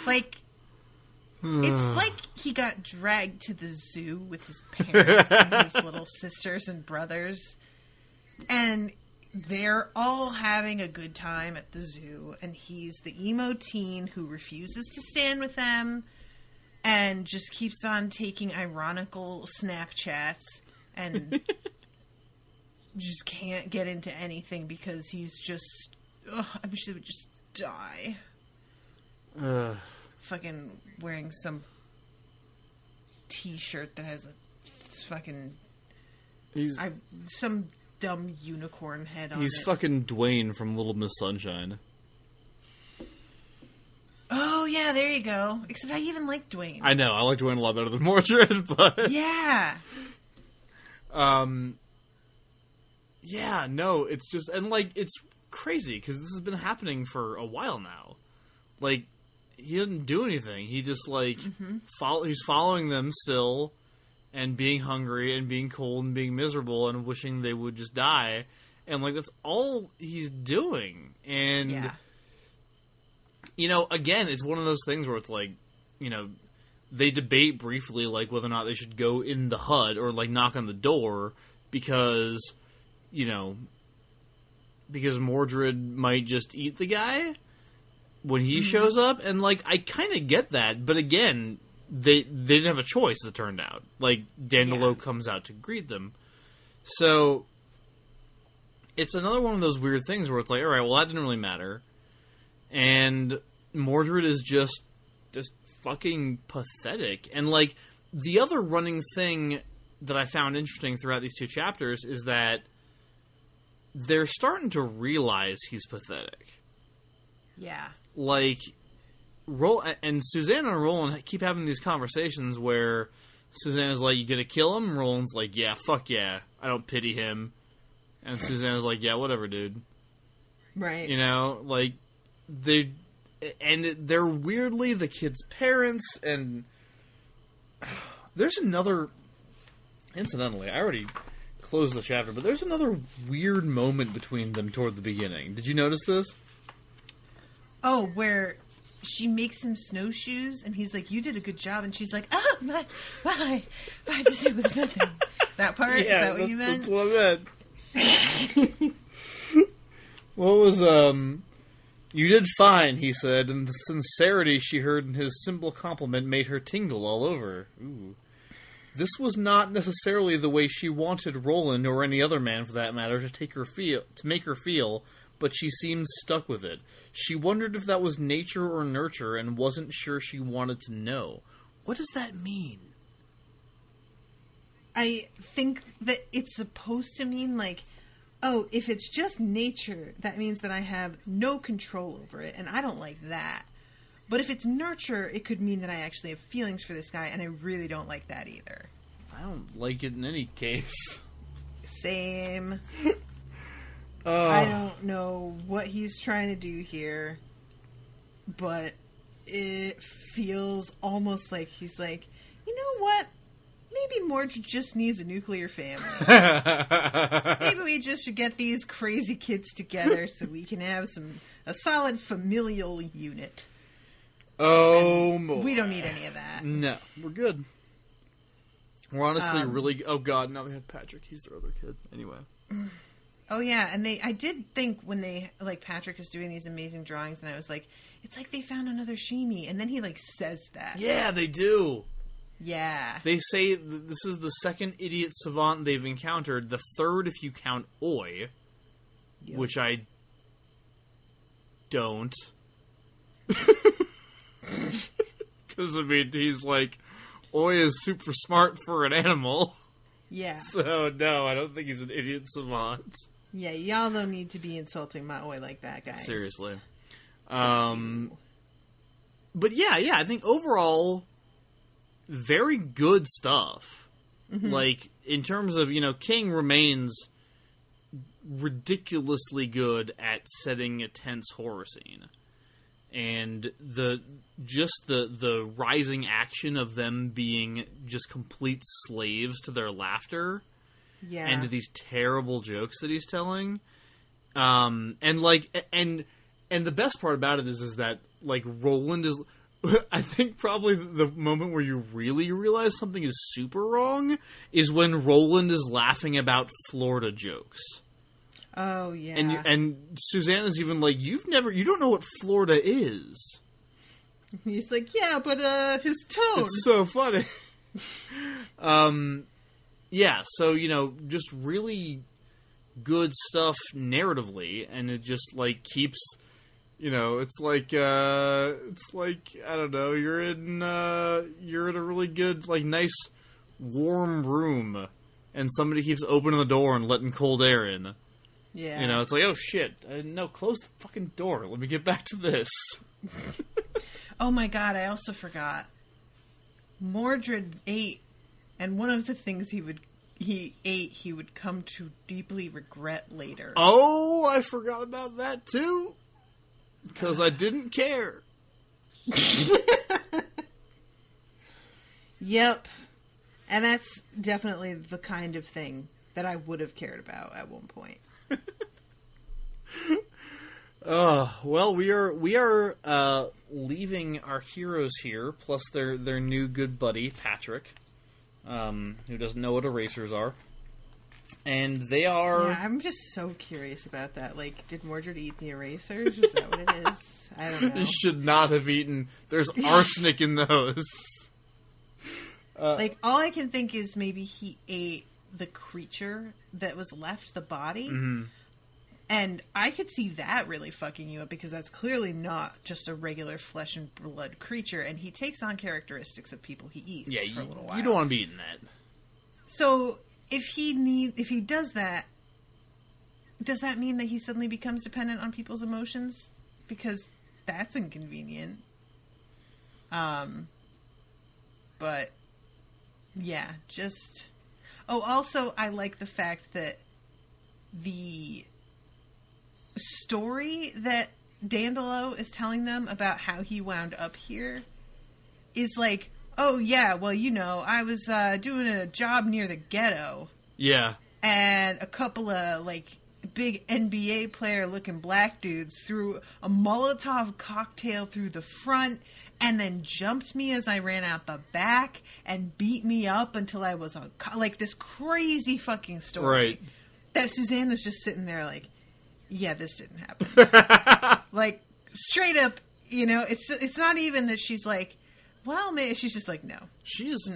Like, it's like he got dragged to the zoo with his parents and his little sisters and brothers, and they're all having a good time at the zoo, and he's the emo teen who refuses to stand with them and just keeps on taking ironical Snapchats and just can't get into anything because he's just... I wish they would just die. Fucking wearing some t-shirt that has a fucking... some dumb unicorn head on it. He's fucking Dwayne from Little Miss Sunshine. Oh, yeah, there you go. Except I even like Dwayne. I know, I like Dwayne a lot better than Mordred, but... Yeah. Yeah, no, it's just... And, like, it's crazy, because this has been happening for a while now. Like, he doesn't do anything. He just, like, he's following them still, and being hungry, and being cold, and being miserable, and wishing they would just die. And, like, that's all he's doing. And, you know, again, it's one of those things where it's like, you know, they debate briefly, like, whether or not they should go in the hut, or, like, knock on the door, because, you know, because Mordred might just eat the guy when he shows up. And, like, I kind of get that, but again... They didn't have a choice, as it turned out. Like, Dandelo comes out to greet them. So, it's another one of those weird things where it's like, alright, well, that didn't really matter. And Mordred is just fucking pathetic. And, like, the other running thing that I found interesting throughout these two chapters is that they're starting to realize he's pathetic. Yeah. Like... and Susanna and Roland keep having these conversations where Susanna's like, you gonna kill him? And Roland's like, yeah, fuck yeah. I don't pity him. And Susanna's like, yeah, whatever, dude. Right. You know, like, they're weirdly the kid's parents, and there's another... Incidentally, I already closed the chapter, but there's another weird moment between them toward the beginning. Did you notice this? Oh, where... she makes him snowshoes, and he's like, you did a good job. And she's like, oh, my, just, it was nothing. That part? Yeah, is that what you meant? That's what I meant. What was, you did fine, he said, and the sincerity she heard in his simple compliment made her tingle all over. Ooh. This was not necessarily the way she wanted Roland, or any other man for that matter, to make her feel, but she seemed stuck with it. She wondered if that was nature or nurture, and wasn't sure she wanted to know. What does that mean? I think that it's supposed to mean, like, oh, if it's just nature, that means that I have no control over it, and I don't like that. But if it's nurture, it could mean that I actually have feelings for this guy, and I really don't like that either. I don't like it in any case. Same. I don't know what he's trying to do here, but it feels almost like he's like, you know what? Maybe Mordred just needs a nuclear family. Maybe we just should get these crazy kids together so we can have a solid familial unit. Oh, we don't need any of that. No, we're good. We're honestly really... Oh, God, now they have Patrick. He's their other kid. Anyway. Oh, yeah, and I did think when they, like, Patrick is doing these amazing drawings, and I was like, it's like they found another Shimi, and then he, like, says that. Yeah, they do. Yeah. They say this is the second idiot savant they've encountered, the third if you count Oi, which I don't. Because, I mean, he's like, Oi is super smart for an animal. Yeah. So, no, I don't think he's an idiot savant. Yeah, y'all don't need to be insulting my Oi like that, guys. Seriously. But yeah, I think overall, very good stuff. Mm-hmm. Like, in terms of, King remains ridiculously good at setting a tense horror scene. And the rising action of them being just complete slaves to their laughter, and to these terrible jokes that he's telling, and the best part about it is that, like, Roland is, I think probably the moment where you really realize something is super wrong is when Roland is laughing about Florida jokes. Oh, yeah. And Susanna's even like, you don't know what Florida is. He's like, yeah, but his tone. It's so funny. Yeah, so, just really good stuff narratively, and it just, like, keeps, it's like, I don't know, you're in a really good, like, nice, warm room, and somebody keeps opening the door and letting cold air in. Yeah. It's like, oh shit, no, close the fucking door, let me get back to this. Oh my god, I also forgot. Mordred ate, and one of the things he would come to deeply regret later. Oh, I forgot about that too, because I didn't care. Yep. And that's definitely the kind of thing that I would have cared about at one point. Well, we are leaving our heroes here, plus their new good buddy Patrick, who doesn't know what erasers are, and they are. Yeah, I'm just so curious about that. Like, did Mordred eat the erasers? Is that what it is? I don't know. He should not have eaten. There's arsenic in those. Like, all I can think is maybe he ate the creature that was left, the body. Mm-hmm. And I could see that really fucking you up, because that's clearly not just a regular flesh and blood creature, and he takes on characteristics of people he eats for a little while. You don't want to be eating that. So if he does that, does that mean that he suddenly becomes dependent on people's emotions? Because that's inconvenient. But yeah, just... Oh, also, I like the fact that the story that Dandelo is telling them about how he wound up here is like, oh yeah, well, I was doing a job near the ghetto. Yeah. And a couple of, like, big NBA player looking black dudes threw a Molotov cocktail through the front and then jumped me as I ran out the back and beat me up until I was on... Like, this crazy fucking story. Right. That Susanna's just sitting there like, yeah, this didn't happen. Like, straight up, it's not even that she's like, well, maybe she's just like, no. She is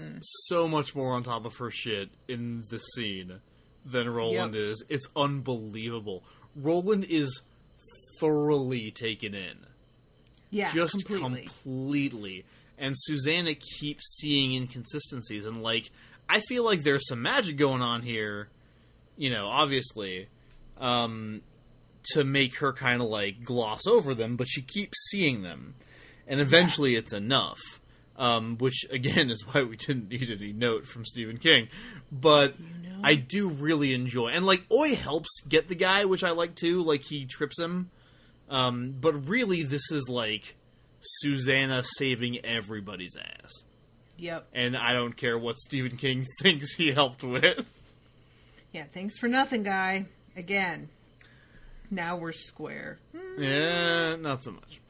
so much more on top of her shit in this scene than Roland is. It's unbelievable. Roland is thoroughly taken in. Yeah, just completely. And Susanna keeps seeing inconsistencies, and, like, I feel like there's some magic going on here, obviously, to make her kind of, like, gloss over them, but she keeps seeing them. And eventually it's enough. Which, again, is why we didn't need any note from Stephen King. But I do really enjoy... And, like, Oi helps get the guy, which I like, too. Like, he trips him. But really, this is, like, Susanna saving everybody's ass. Yep. And I don't care what Stephen King thinks he helped with. Yeah, thanks for nothing, guy. Again. Now we're square. Yeah, not so much.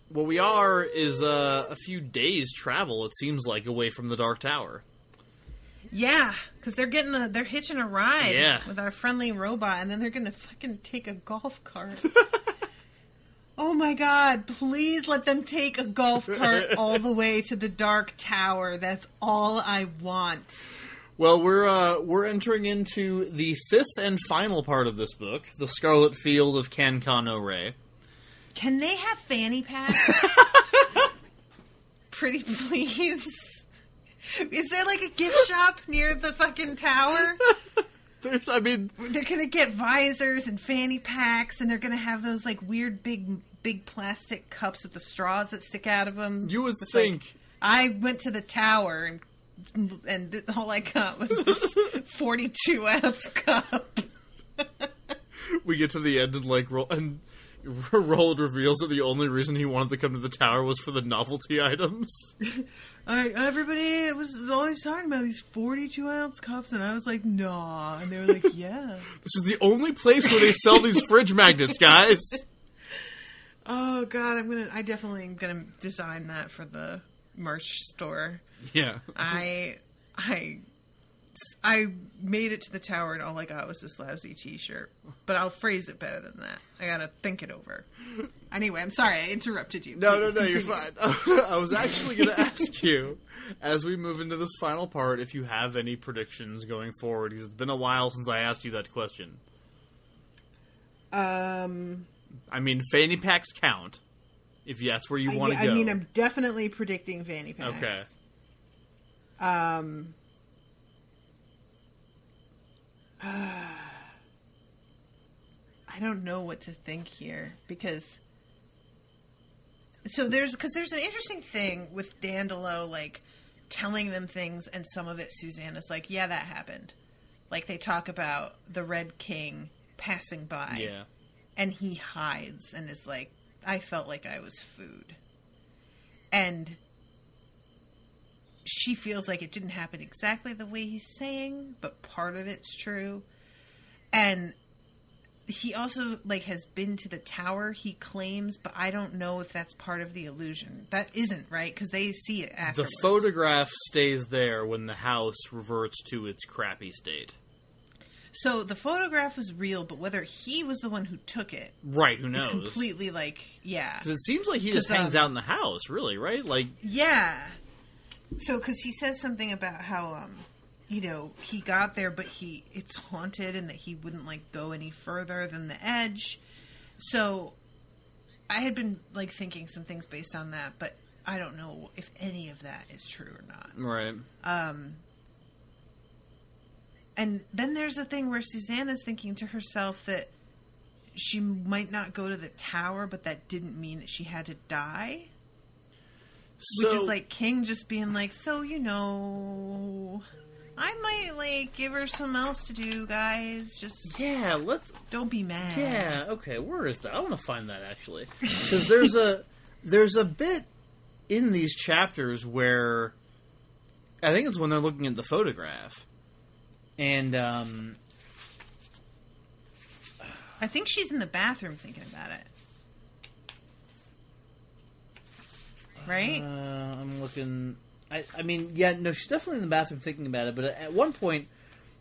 What we are is a few days' travel, it seems like, away from the Dark Tower. Yeah, because they're hitching a ride with our friendly robot, and then they're gonna fucking take a golf cart. Oh my god, please let them take a golf cart all the way to the Dark Tower. That's all I want. Well, we're entering into the fifth and final part of this book, The Scarlet Field of Can-Kan-O-Re. Can they have fanny packs? Pretty please. Is there like a gift shop near the fucking tower? They're gonna get visors and fanny packs, and they're gonna have those like weird big plastic cups with the straws that stick out of them. You would think. Like, I went to the tower and all I got was this 42 ounce cup. We get to the end and Roland reveals that the only reason he wanted to come to the tower was for the novelty items. Everybody was always talking about these 42 ounce cups, and I was like, nah. And they were like, yeah. This is the only place where they sell these fridge magnets, guys. Oh, God, I definitely am gonna design that for the merch store. Yeah. I I made it to the tower and all I got was this lousy t-shirt. But I'll phrase it better than that. I gotta think it over. Anyway, I'm sorry, I interrupted you. No, Please you're continue. fine. I was actually going to ask you, as we move into this final part, if you have any predictions going forward, because it's been a while since I asked you that question. I mean, fanny packs count, if that's where you want to go. I mean, I'm definitely predicting fanny packs. Okay. I don't know what to think here because there's an interesting thing with Dandelo, like telling them things, and some of it Susanna's like, yeah, that happened. Like they talk about the Red King passing by, Yeah. and he hides and is like, I felt like I was food, and she feels like it didn't happen exactly the way he's saying, but part of it's true. And he also, like, has been to the tower, he claims, but I don't know if that's part of the illusion. That isn't, right? Because they see it afterwards. The photograph stays there when the house reverts to its crappy state. So the photograph was real, but whether he was the one who took it... Right, who knows? Is completely, like, yeah. Because it seems like he just hangs out in the house, really, right? Like, yeah. So, because he says something about how, he got there, but it's haunted, and that he wouldn't, like, go any further than the edge. So, I had been, like, thinking some things based on that, but I don't know if any of that is true or not. right. And then there's a thing where Susanna's thinking to herself that she might not go to the tower, but that didn't mean that she had to die. Which is like King just being like, so, I might, like, give her something else to do, guys. Just don't be mad. Yeah, okay, where is that? I want to find that, actually. Because there's a bit in these chapters where I think it's when they're looking at the photograph. And, I think she's in the bathroom thinking about it. Right? I'm looking... I mean, yeah, no, she's definitely in the bathroom thinking about it, but at one point,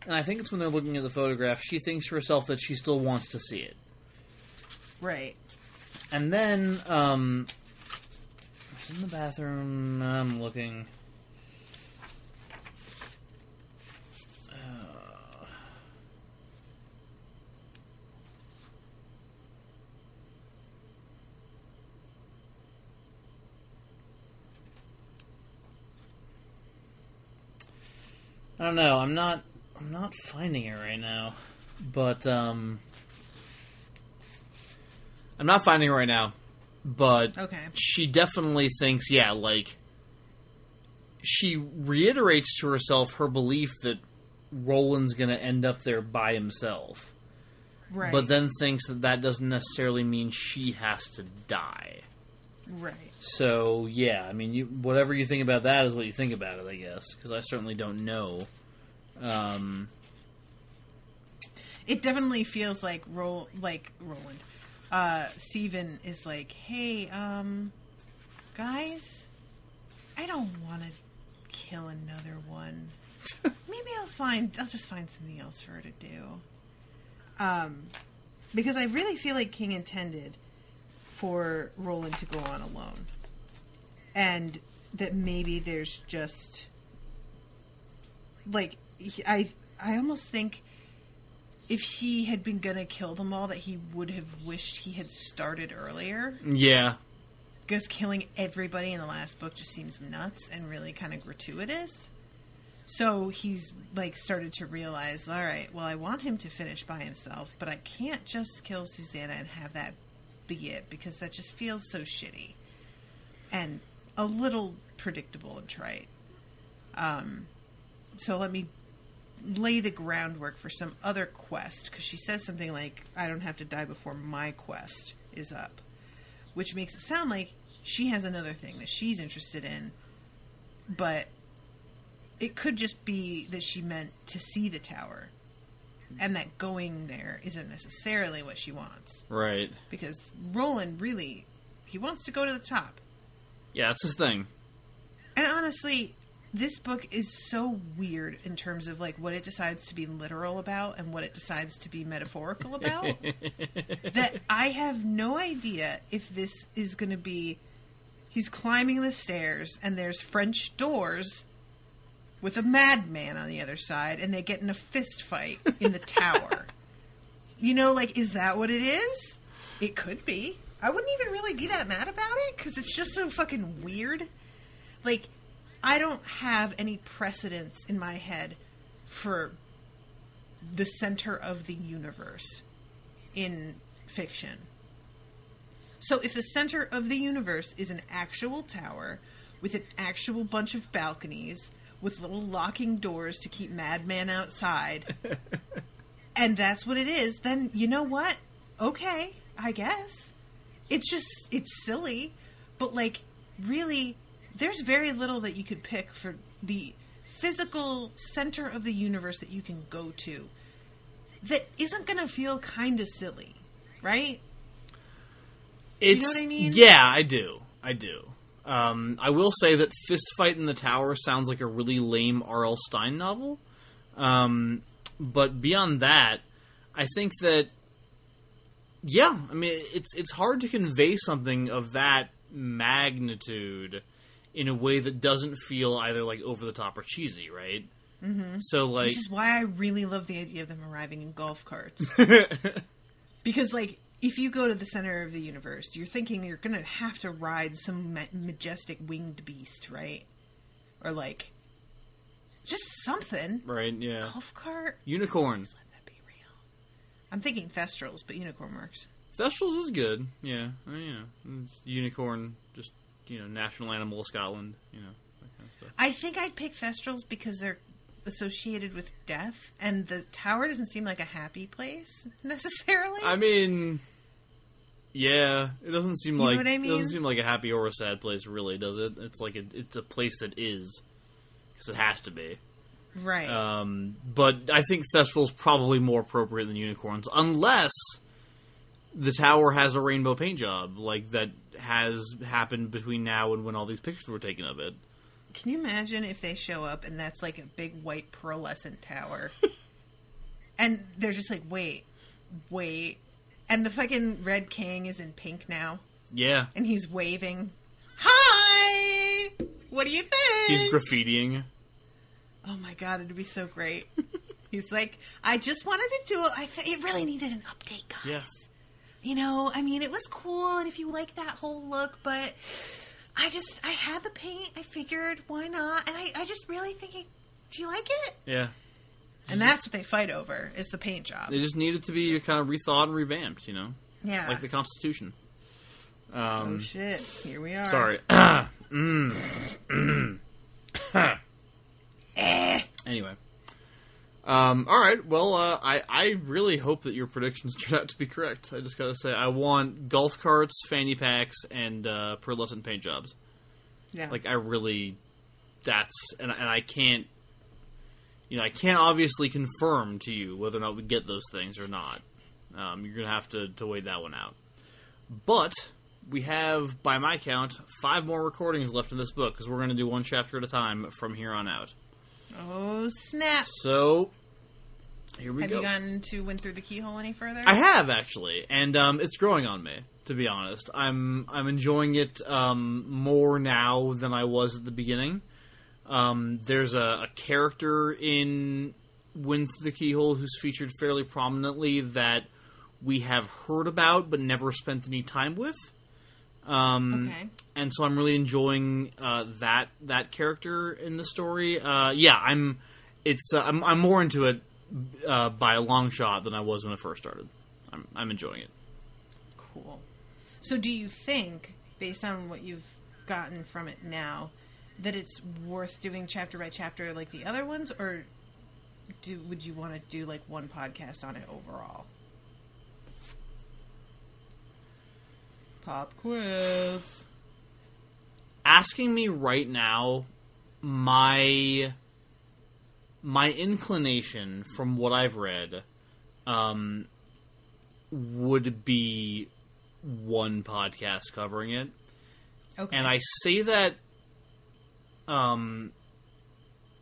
and I think it's when they're looking at the photograph, she thinks to herself that she still wants to see it. Right. And then, she's in the bathroom, I'm looking... I don't know. I'm not finding it right now, but I'm not finding it right now. But okay. She definitely thinks, yeah, like she reiterates to herself her belief that Roland's going to end up there by himself, right? But then thinks that doesn't necessarily mean she has to die, right? So, yeah, I mean, whatever you think about that is what you think about it, I guess, because I certainly don't know. It definitely feels like Roland. Steven is like, hey, guys, I don't want to kill another one. Maybe I'll just find something else for her to do. Because I really feel like King intended for Roland to go on alone. And that maybe there's just... Like, I almost think if he had been gonna kill them all, that he would have wished he had started earlier. Yeah. Because killing everybody in the last book just seems nuts and really kind of gratuitous. So he's, like, started to realize, all right, well, I want him to finish by himself, but I can't just kill Susanna and have that be it, because that just feels so shitty and a little predictable and trite. So let me lay the groundwork for some other quest, because she says something like, I don't have to die before my quest is up, which makes it sound like she has another thing that she's interested in, but it could just be that she meant to see the tower, and that going there isn't necessarily what she wants. Right. Because Roland really, he wants to go to the top. Yeah, that's his thing. And honestly, this book is so weird in terms of like what it decides to be literal about and what it decides to be metaphorical about that I have no idea if this is going to be he's climbing the stairs and there's French doors with a madman on the other side and they get in a fist fight in the tower. You know, like, is that what it is? It could be. I wouldn't even really be that mad about it because it's just so fucking weird. Like, I don't have any precedence in my head for the center of the universe in fiction. So if the center of the universe is an actual tower with an actual bunch of balconies with little locking doors to keep madmen outside, and that's what it is, then you know what? Okay, I guess. It's silly, but like, really, there's very little that you could pick for the physical center of the universe that you can go to that isn't going to feel kind of silly, right? You know what I mean? Yeah, I do. I will say that Fist Fight in the Tower sounds like a really lame R.L. Stine novel. But beyond that, I think that, yeah, I mean, it's hard to convey something of that magnitude in a way that doesn't feel either like over the top or cheesy, right? Mm-hmm. So like, which is why I really love the idea of them arriving in golf carts. Because like, if you go to the center of the universe, you're thinking you're gonna have to ride some majestic winged beast, right? Or like, just something, right? Yeah, golf cart, unicorn. Just let that be real. I'm thinking Thestrals, but unicorn works. Thestrals is good. Yeah, I mean, you know, it's unicorn, just, you know, national animal of Scotland, you know, that kind of stuff. I think I'd pick Thestrals because they're associated with death, and the tower doesn't seem like a happy place necessarily. I mean, yeah, it doesn't seem like, what I mean? It doesn't seem like a happy or a sad place, really, does it? It's like it's a place that is, because it has to be. Right. But I think Thestral's probably more appropriate than unicorns, unless the tower has a rainbow paint job, like that has happened between now and when all these pictures were taken of it. Can you imagine if they show up and that's like a big white pearlescent tower? And they're just like, wait. And the fucking Red King is in pink now. Yeah. And he's waving. Hi! What do you think? He's graffitiing. Oh my god, it'd be so great. He's like, I just wanted to do it really needed an update, guys. Yeah. You know, I mean, it was cool, and if you like that whole look, but I had the paint, I figured, why not? And I just really thinking, do you like it? Yeah. And that's what they fight over, is the paint job. They just needed to be kind of rethought and revamped, you know? Yeah. Like the Constitution. Oh shit, here we are. Sorry. Anyway. Alright, well, I really hope that your predictions turn out to be correct. I just gotta say, I want golf carts, fanny packs, and pearlescent paint jobs. Yeah. Like, I really... And I can't... You know, I can't obviously confirm to you whether or not we get those things or not. You're gonna have to weigh that one out. But we have, by my count, 5 more recordings left in this book, because we're gonna do one chapter at a time from here on out. Oh, snap. So, here we go. Have you gotten to Win Through the Keyhole any further? I have, actually. And it's growing on me, to be honest. I'm enjoying it more now than I was at the beginning. There's a character in Win Through the Keyhole who's featured fairly prominently that we have heard about but never spent any time with. Okay. And so I'm really enjoying that character in the story. Yeah, I'm more into it by a long shot than I was when I first started. I'm enjoying it. Cool. So do you think, based on what you've gotten from it now, that it's worth doing chapter by chapter like the other ones, or would you want to do like one podcast on it overall? Pop quiz. Asking me right now, my inclination from what I've read would be one podcast covering it. Okay. And I say that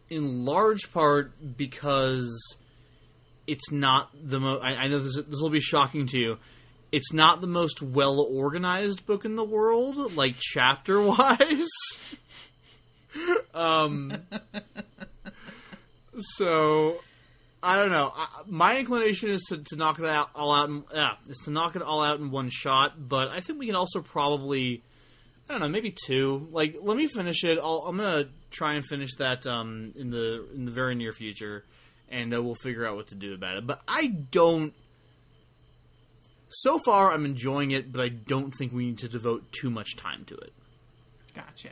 in large part because it's not the most... I know this will be shocking to you. It's not the most well-organized book in the world, like, chapter-wise. So, I don't know. My inclination is to knock it all out in one shot, but I think we can also probably... I don't know, maybe 2. Like, let me finish it. I'm gonna try and finish that in the very near future, and we'll figure out what to do about it. But I don't... So far, I'm enjoying it, but I don't think we need to devote too much time to it. Gotcha.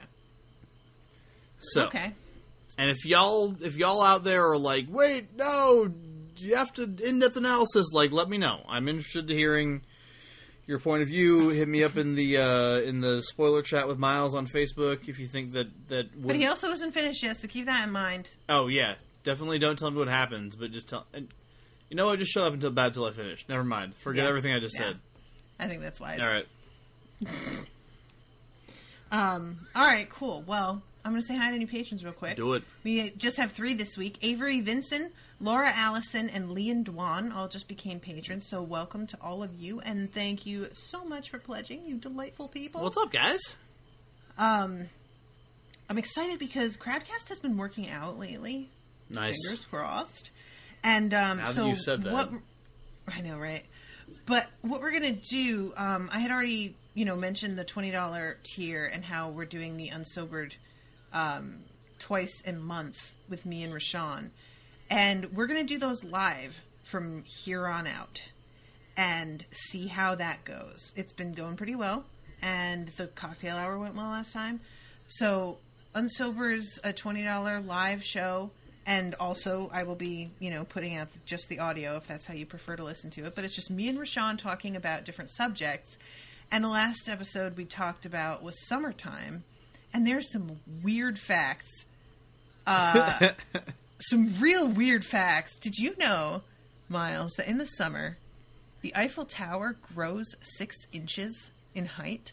So, okay. And if y'all out there are like, wait, no, you have to in-depth analysis, like, let me know. I'm interested to hearing your point of view. Hit me up in the spoiler chat with Miles on Facebook if you think that But he also isn't finished yet, so keep that in mind. Oh yeah, definitely don't tell me what happens, but just tell. And you know what? Just shut up until I finish. Never mind. Forget everything I just said. I think that's wise. All right. All right. Cool. Well, I'm going to say hi to any patrons real quick. Do it. We just have 3 this week. Avery Vinson, Laura Allison, and Leon Dwan all just became patrons, so welcome to all of you, and thank you so much for pledging, you delightful people. What's up, guys? I'm excited because Crowdcast has been working out lately. Nice. Fingers crossed. And now that you've said that. I know, right? But what we're going to do, I had already, mentioned the $20 tier and how we're doing the Unsobered twice a month with me and Rashawn. And we're going to do those live from here on out and see how that goes. It's been going pretty well, and the cocktail hour went well last time. So Unsober's a $20 live show, and also I will be, putting out just the audio if that's how you prefer to listen to it. But it's just me and Rashawn talking about different subjects. And the last episode we talked about was summertime, and there's some weird facts. Some real weird facts. Did you know, Miles, that in the summer, the Eiffel Tower grows 6 inches in height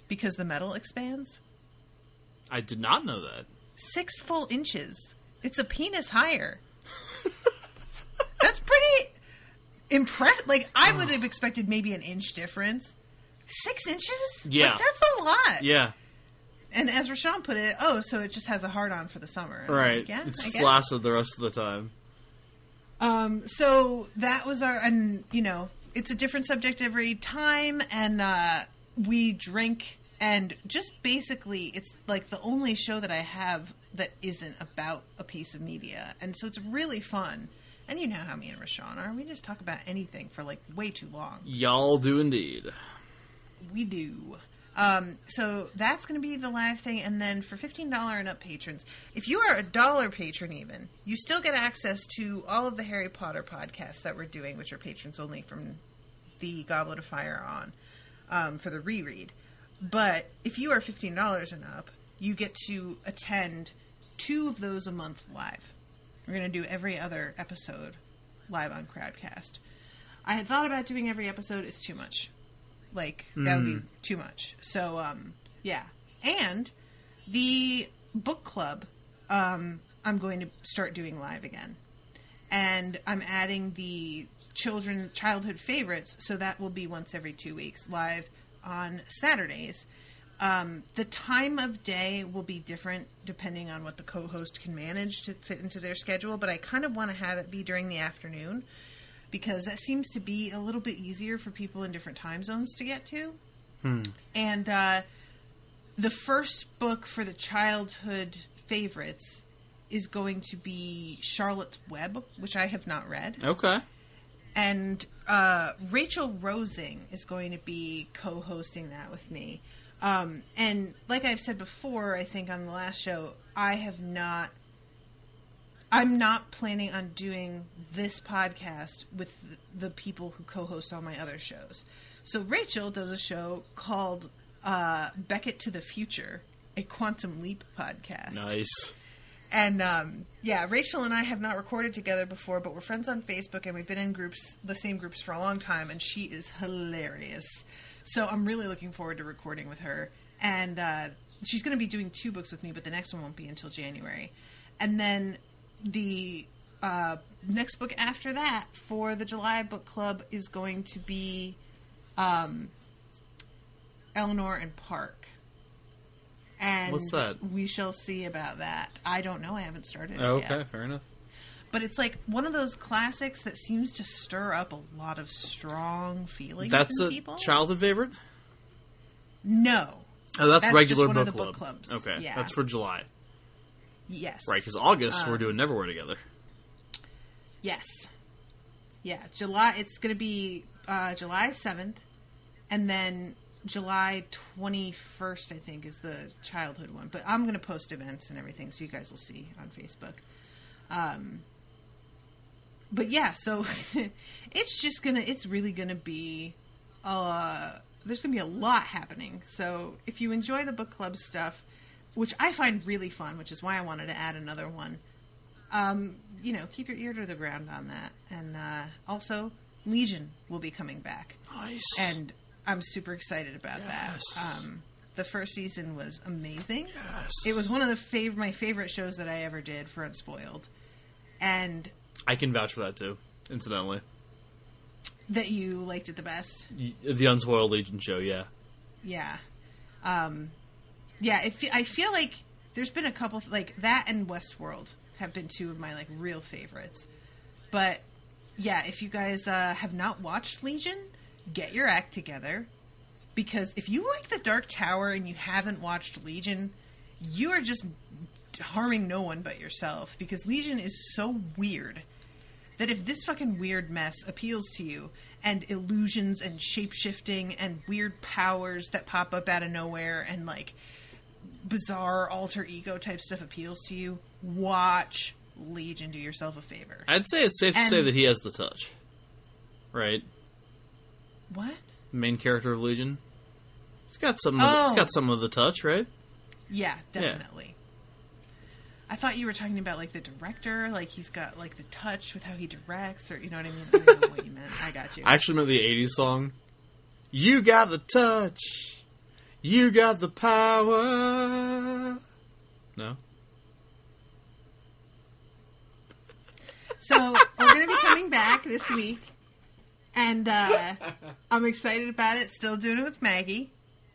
because the metal expands? I did not know that. 6 full inches. It's a penis higher. That's pretty impressive. Like, I would have expected maybe an inch difference. 6 inches? Yeah. Like, that's a lot. Yeah. And as Rashawn put it, so it just has a hard-on for the summer. And right. Like, yeah, it's I guess. flaccid the rest of the time. So that was and it's a different subject every time, and we drink, and just basically, it's like the only show that I have that isn't about a piece of media, and so it's really fun. And you know how me and Rashawn are. We just talk about anything for, like, way too long. Y'all do indeed. We do. So that's going to be the live thing. And then for $15 and up patrons, if you are a $1 patron even, you still get access to all of the Harry Potter podcasts that we're doing, which are patrons only, from the Goblet of Fire on, for the reread. But if you are $15 and up, you get to attend 2 of those a month live. We're going to do every other episode live on Crowdcast. I had thought about doing every episode. It's too much. Like, that would be too much. So, yeah. And the book club, I'm going to start doing live again. And I'm adding the childhood favorites, so that will be once every 2 weeks, live on Saturdays. The time of day will be different depending on what the co-host can manage to fit into their schedule, but I kind of want to have it be during the afternoon, because that seems to be a little bit easier for people in different time zones to get to. And the first book for the childhood favorites is going to be Charlotte's Web, which I have not read. Okay. And Rachel Rosing is going to be co-hosting that with me. And like I've said before, I think on the last show, I'm not planning on doing this podcast with the people who co-host all my other shows. So Rachel does a show called Beckett to the Future, a Quantum Leap podcast. Nice. And, Rachel and I have not recorded together before, but we're friends on Facebook, and we've been in the same groups for a long time, and she is hilarious. So I'm really looking forward to recording with her. And she's going to be doing 2 books with me, but the next one won't be until January. And then the next book after that for the July book club is going to be Eleanor and Park. And what's that? We shall see about that. I don't know. I haven't started it Okay, yet. fair enough. But it's like one of those classics that seems to stir up a lot of strong feelings That's in a people. childhood favorite? No. Oh, that's regular just one book of the club. book clubs. Okay, Yeah. that's for July. Yes. Right, because August we're doing Neverwhere together. Yes. Yeah, July. It's going to be July 7th, and then July 21st, I think, is the childhood one. But I'm going to post events and everything, so you guys will see on Facebook. But yeah, so it's really gonna be, there's gonna be a lot happening. So if you enjoy the book club stuff, which I find really fun, which is why I wanted to add another one, keep your ear to the ground on that. And also, Legion will be coming back. Nice. And I'm super excited about that. The first season was amazing. Yes. It was one of my favorite shows that I ever did for Unspoiled. And I can vouch for that, too, incidentally. that you liked it the best. The Unspoiled Legion show, yeah. Yeah. I feel like there's been a couple, like, that and Westworld have been two of my, like, real favorites. But, yeah, if you guys have not watched Legion, get your act together. Because if you like The Dark Tower and you haven't watched Legion, you are just harming no one but yourself. Because Legion is so weird that if this fucking weird mess appeals to you, and illusions and shape-shifting and weird powers that pop up out of nowhere and, like, bizarre alter ego type stuff appeals to you, watch Legion. Do yourself a favor. I'd say it's safe to say that he has the touch. Right? What? Main character of Legion. He's got some of the touch, right? Yeah, definitely. Yeah. I thought you were talking about, like, the director, like, he's got, like, the touch with how he directs, or, you know what I mean? I don't know what you meant. I got you. I actually meant the 80s song. You got the touch. You got the power. No? So, we're going to be coming back this week, and I'm excited about it. Still doing it with Maggie.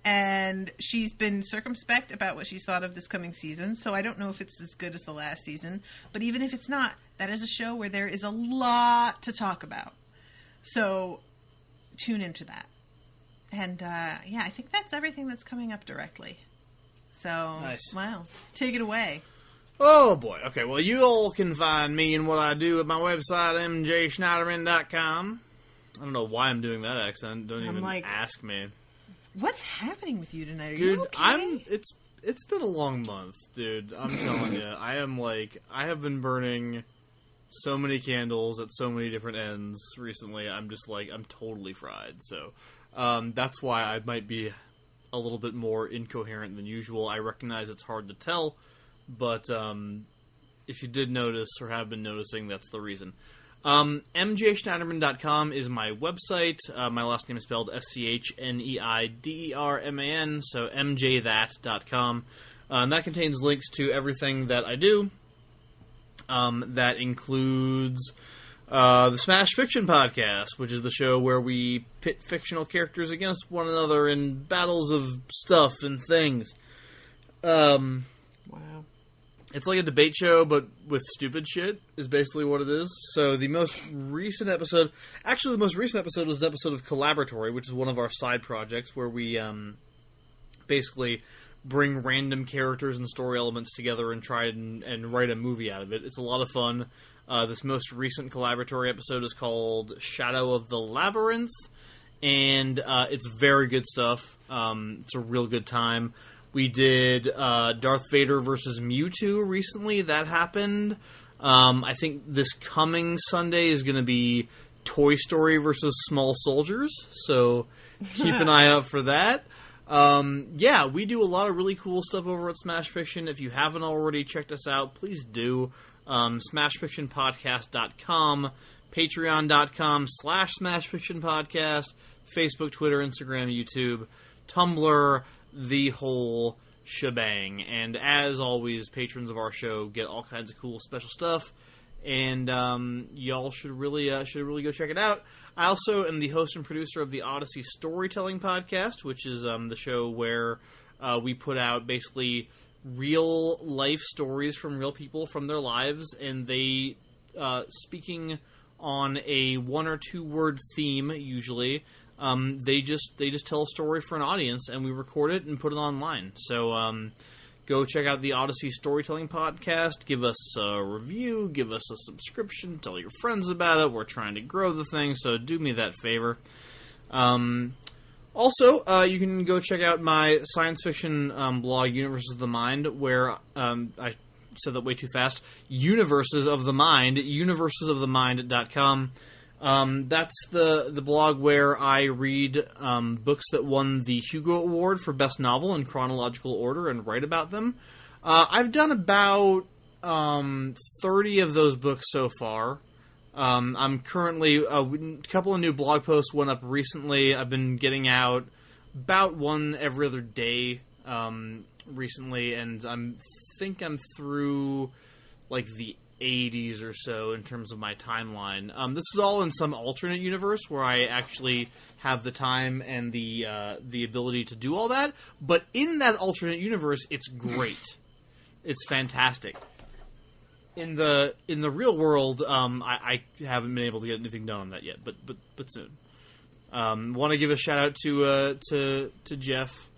And she's been circumspect about what she's thought of this coming season, so I don't know if it's as good as the last season. But even if it's not, that is a show where there is a lot to talk about. So, tune into that. And, I think that's everything that's coming up directly. So, nice. Miles, take it away. Oh, boy. Okay, well, you all can find me and what I do at my website, mjschneiderman.com. I don't know why I'm doing that accent. Don't even ask me. What's happening with you tonight? Are dude, you okay? It's been a long month, dude. I'm telling you. I have been burning so many candles at so many different ends recently. I'm just I'm totally fried. So, that's why I might be a little bit more incoherent than usual. I recognize it's hard to tell, but, if you did notice or have been noticing, that's the reason. mjschneiderman.com is my website. My last name is spelled SCHNEIDERMAN, so mjthat.com. And that contains links to everything that I do. That includes the Smash Fiction Podcast, which is the show where we pit fictional characters against one another in battles of stuff and things. Wow. It's like a debate show, but with stupid shit, is basically what it is. So the most recent episode was an episode of Collaboratory, which is one of our side projects, where we basically bring random characters and story elements together and try and write a movie out of it. It's a lot of fun. This most recent Collaboratory episode is called Shadow of the Labyrinth, and it's very good stuff. It's a real good time. We did Darth Vader versus Mewtwo recently. That happened. I think this coming Sunday is going to be Toy Story versus Small Soldiers. So keep an eye out for that. We do a lot of really cool stuff over at Smash Fiction. If you haven't already checked us out, please do. SmashFictionPodcast.com, Patreon.com/SmashFictionPodcast, Facebook, Twitter, Instagram, YouTube, Tumblr, the whole shebang. And as always, patrons of our show get all kinds of cool special stuff, and y'all should really go check it out. I also am the host and producer of the Odyssey Storytelling Podcast, which is the show where we put out basically real life stories from real people from their lives, and they speaking on a 1 or 2 word theme usually. They just tell a story for an audience, and we record it and put it online. So go check out the Odyssey Storytelling Podcast. Give us a review, give us a subscription, tell your friends about it. We're trying to grow the thing, so do me that favor. Also, you can go check out my science fiction blog, Universes of the Mind, where I said that way too fast. Universes of the Mind, universesofthemind.com. That's the blog where I read books that won the Hugo Award for Best Novel in chronological order and write about them. I've done about 30 of those books so far. I'm currently a couple of new blog posts went up recently. I've been getting out about one every other day recently, and think I'm through like the 80s or so in terms of my timeline. This is all in some alternate universe where I actually have the time and the ability to do all that. But in that alternate universe, it's great. It's fantastic. In the real world, I haven't been able to get anything done on that yet, but soon. Want to give a shout out to Jeff,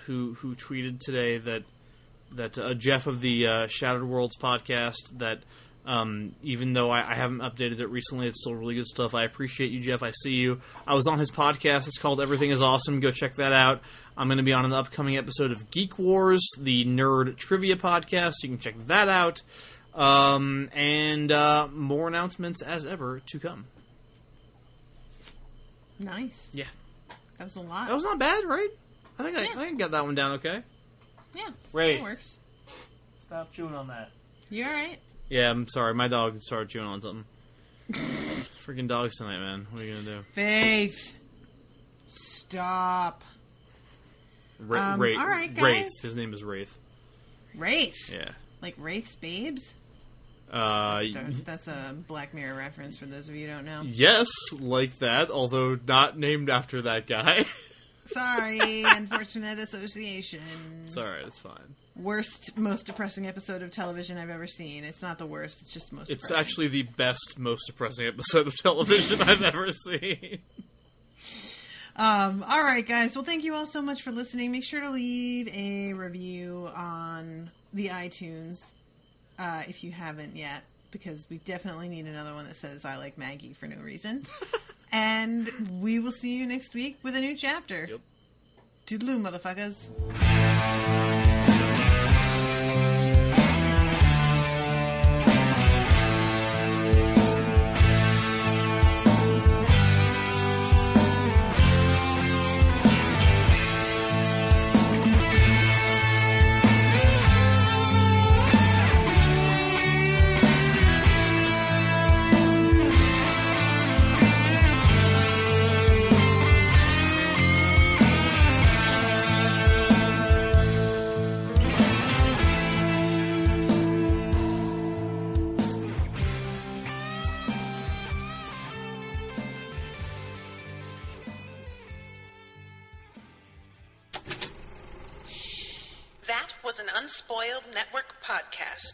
who tweeted today that Jeff of the Shattered Worlds podcast, that even though I haven't updated it recently, it's still really good stuff. I appreciate you, Jeff. I see you. I was on his podcast. It's called Everything is Awesome. Go check that out. I'm going to be on an upcoming episode of Geek Wars, the nerd trivia podcast. You can check that out. And more announcements as ever to come. Nice. Yeah. That was a lot. That was not bad, right? I think I got that one down okay. Yeah. Wraith. That works. Stop chewing on that. You alright? Yeah, I'm sorry. My dog started chewing on something. Freaking dogs tonight, man. What are you going to do? Faith. Stop. Wraith. All right, guys. Wraith. His name is Wraith. Wraith? Yeah. Like Wraith's Babes? That's a Black Mirror reference for those of you who don't know. Yes, like that, although not named after that guy. Sorry, unfortunate association. It's alright, it's fine. Worst, most depressing episode of television I've ever seen. It's not the worst, it's just the most It's depressing. actually the best, most depressing episode of television I've ever seen. Alright, guys. Well, thank you all so much for listening. Make sure to leave a review on the iTunes if you haven't yet, because we definitely need another one that says I like Maggie for no reason. And we will see you next week with a new chapter. Yep. Toodaloo, motherfuckers. That was an Unspoiled Network podcast.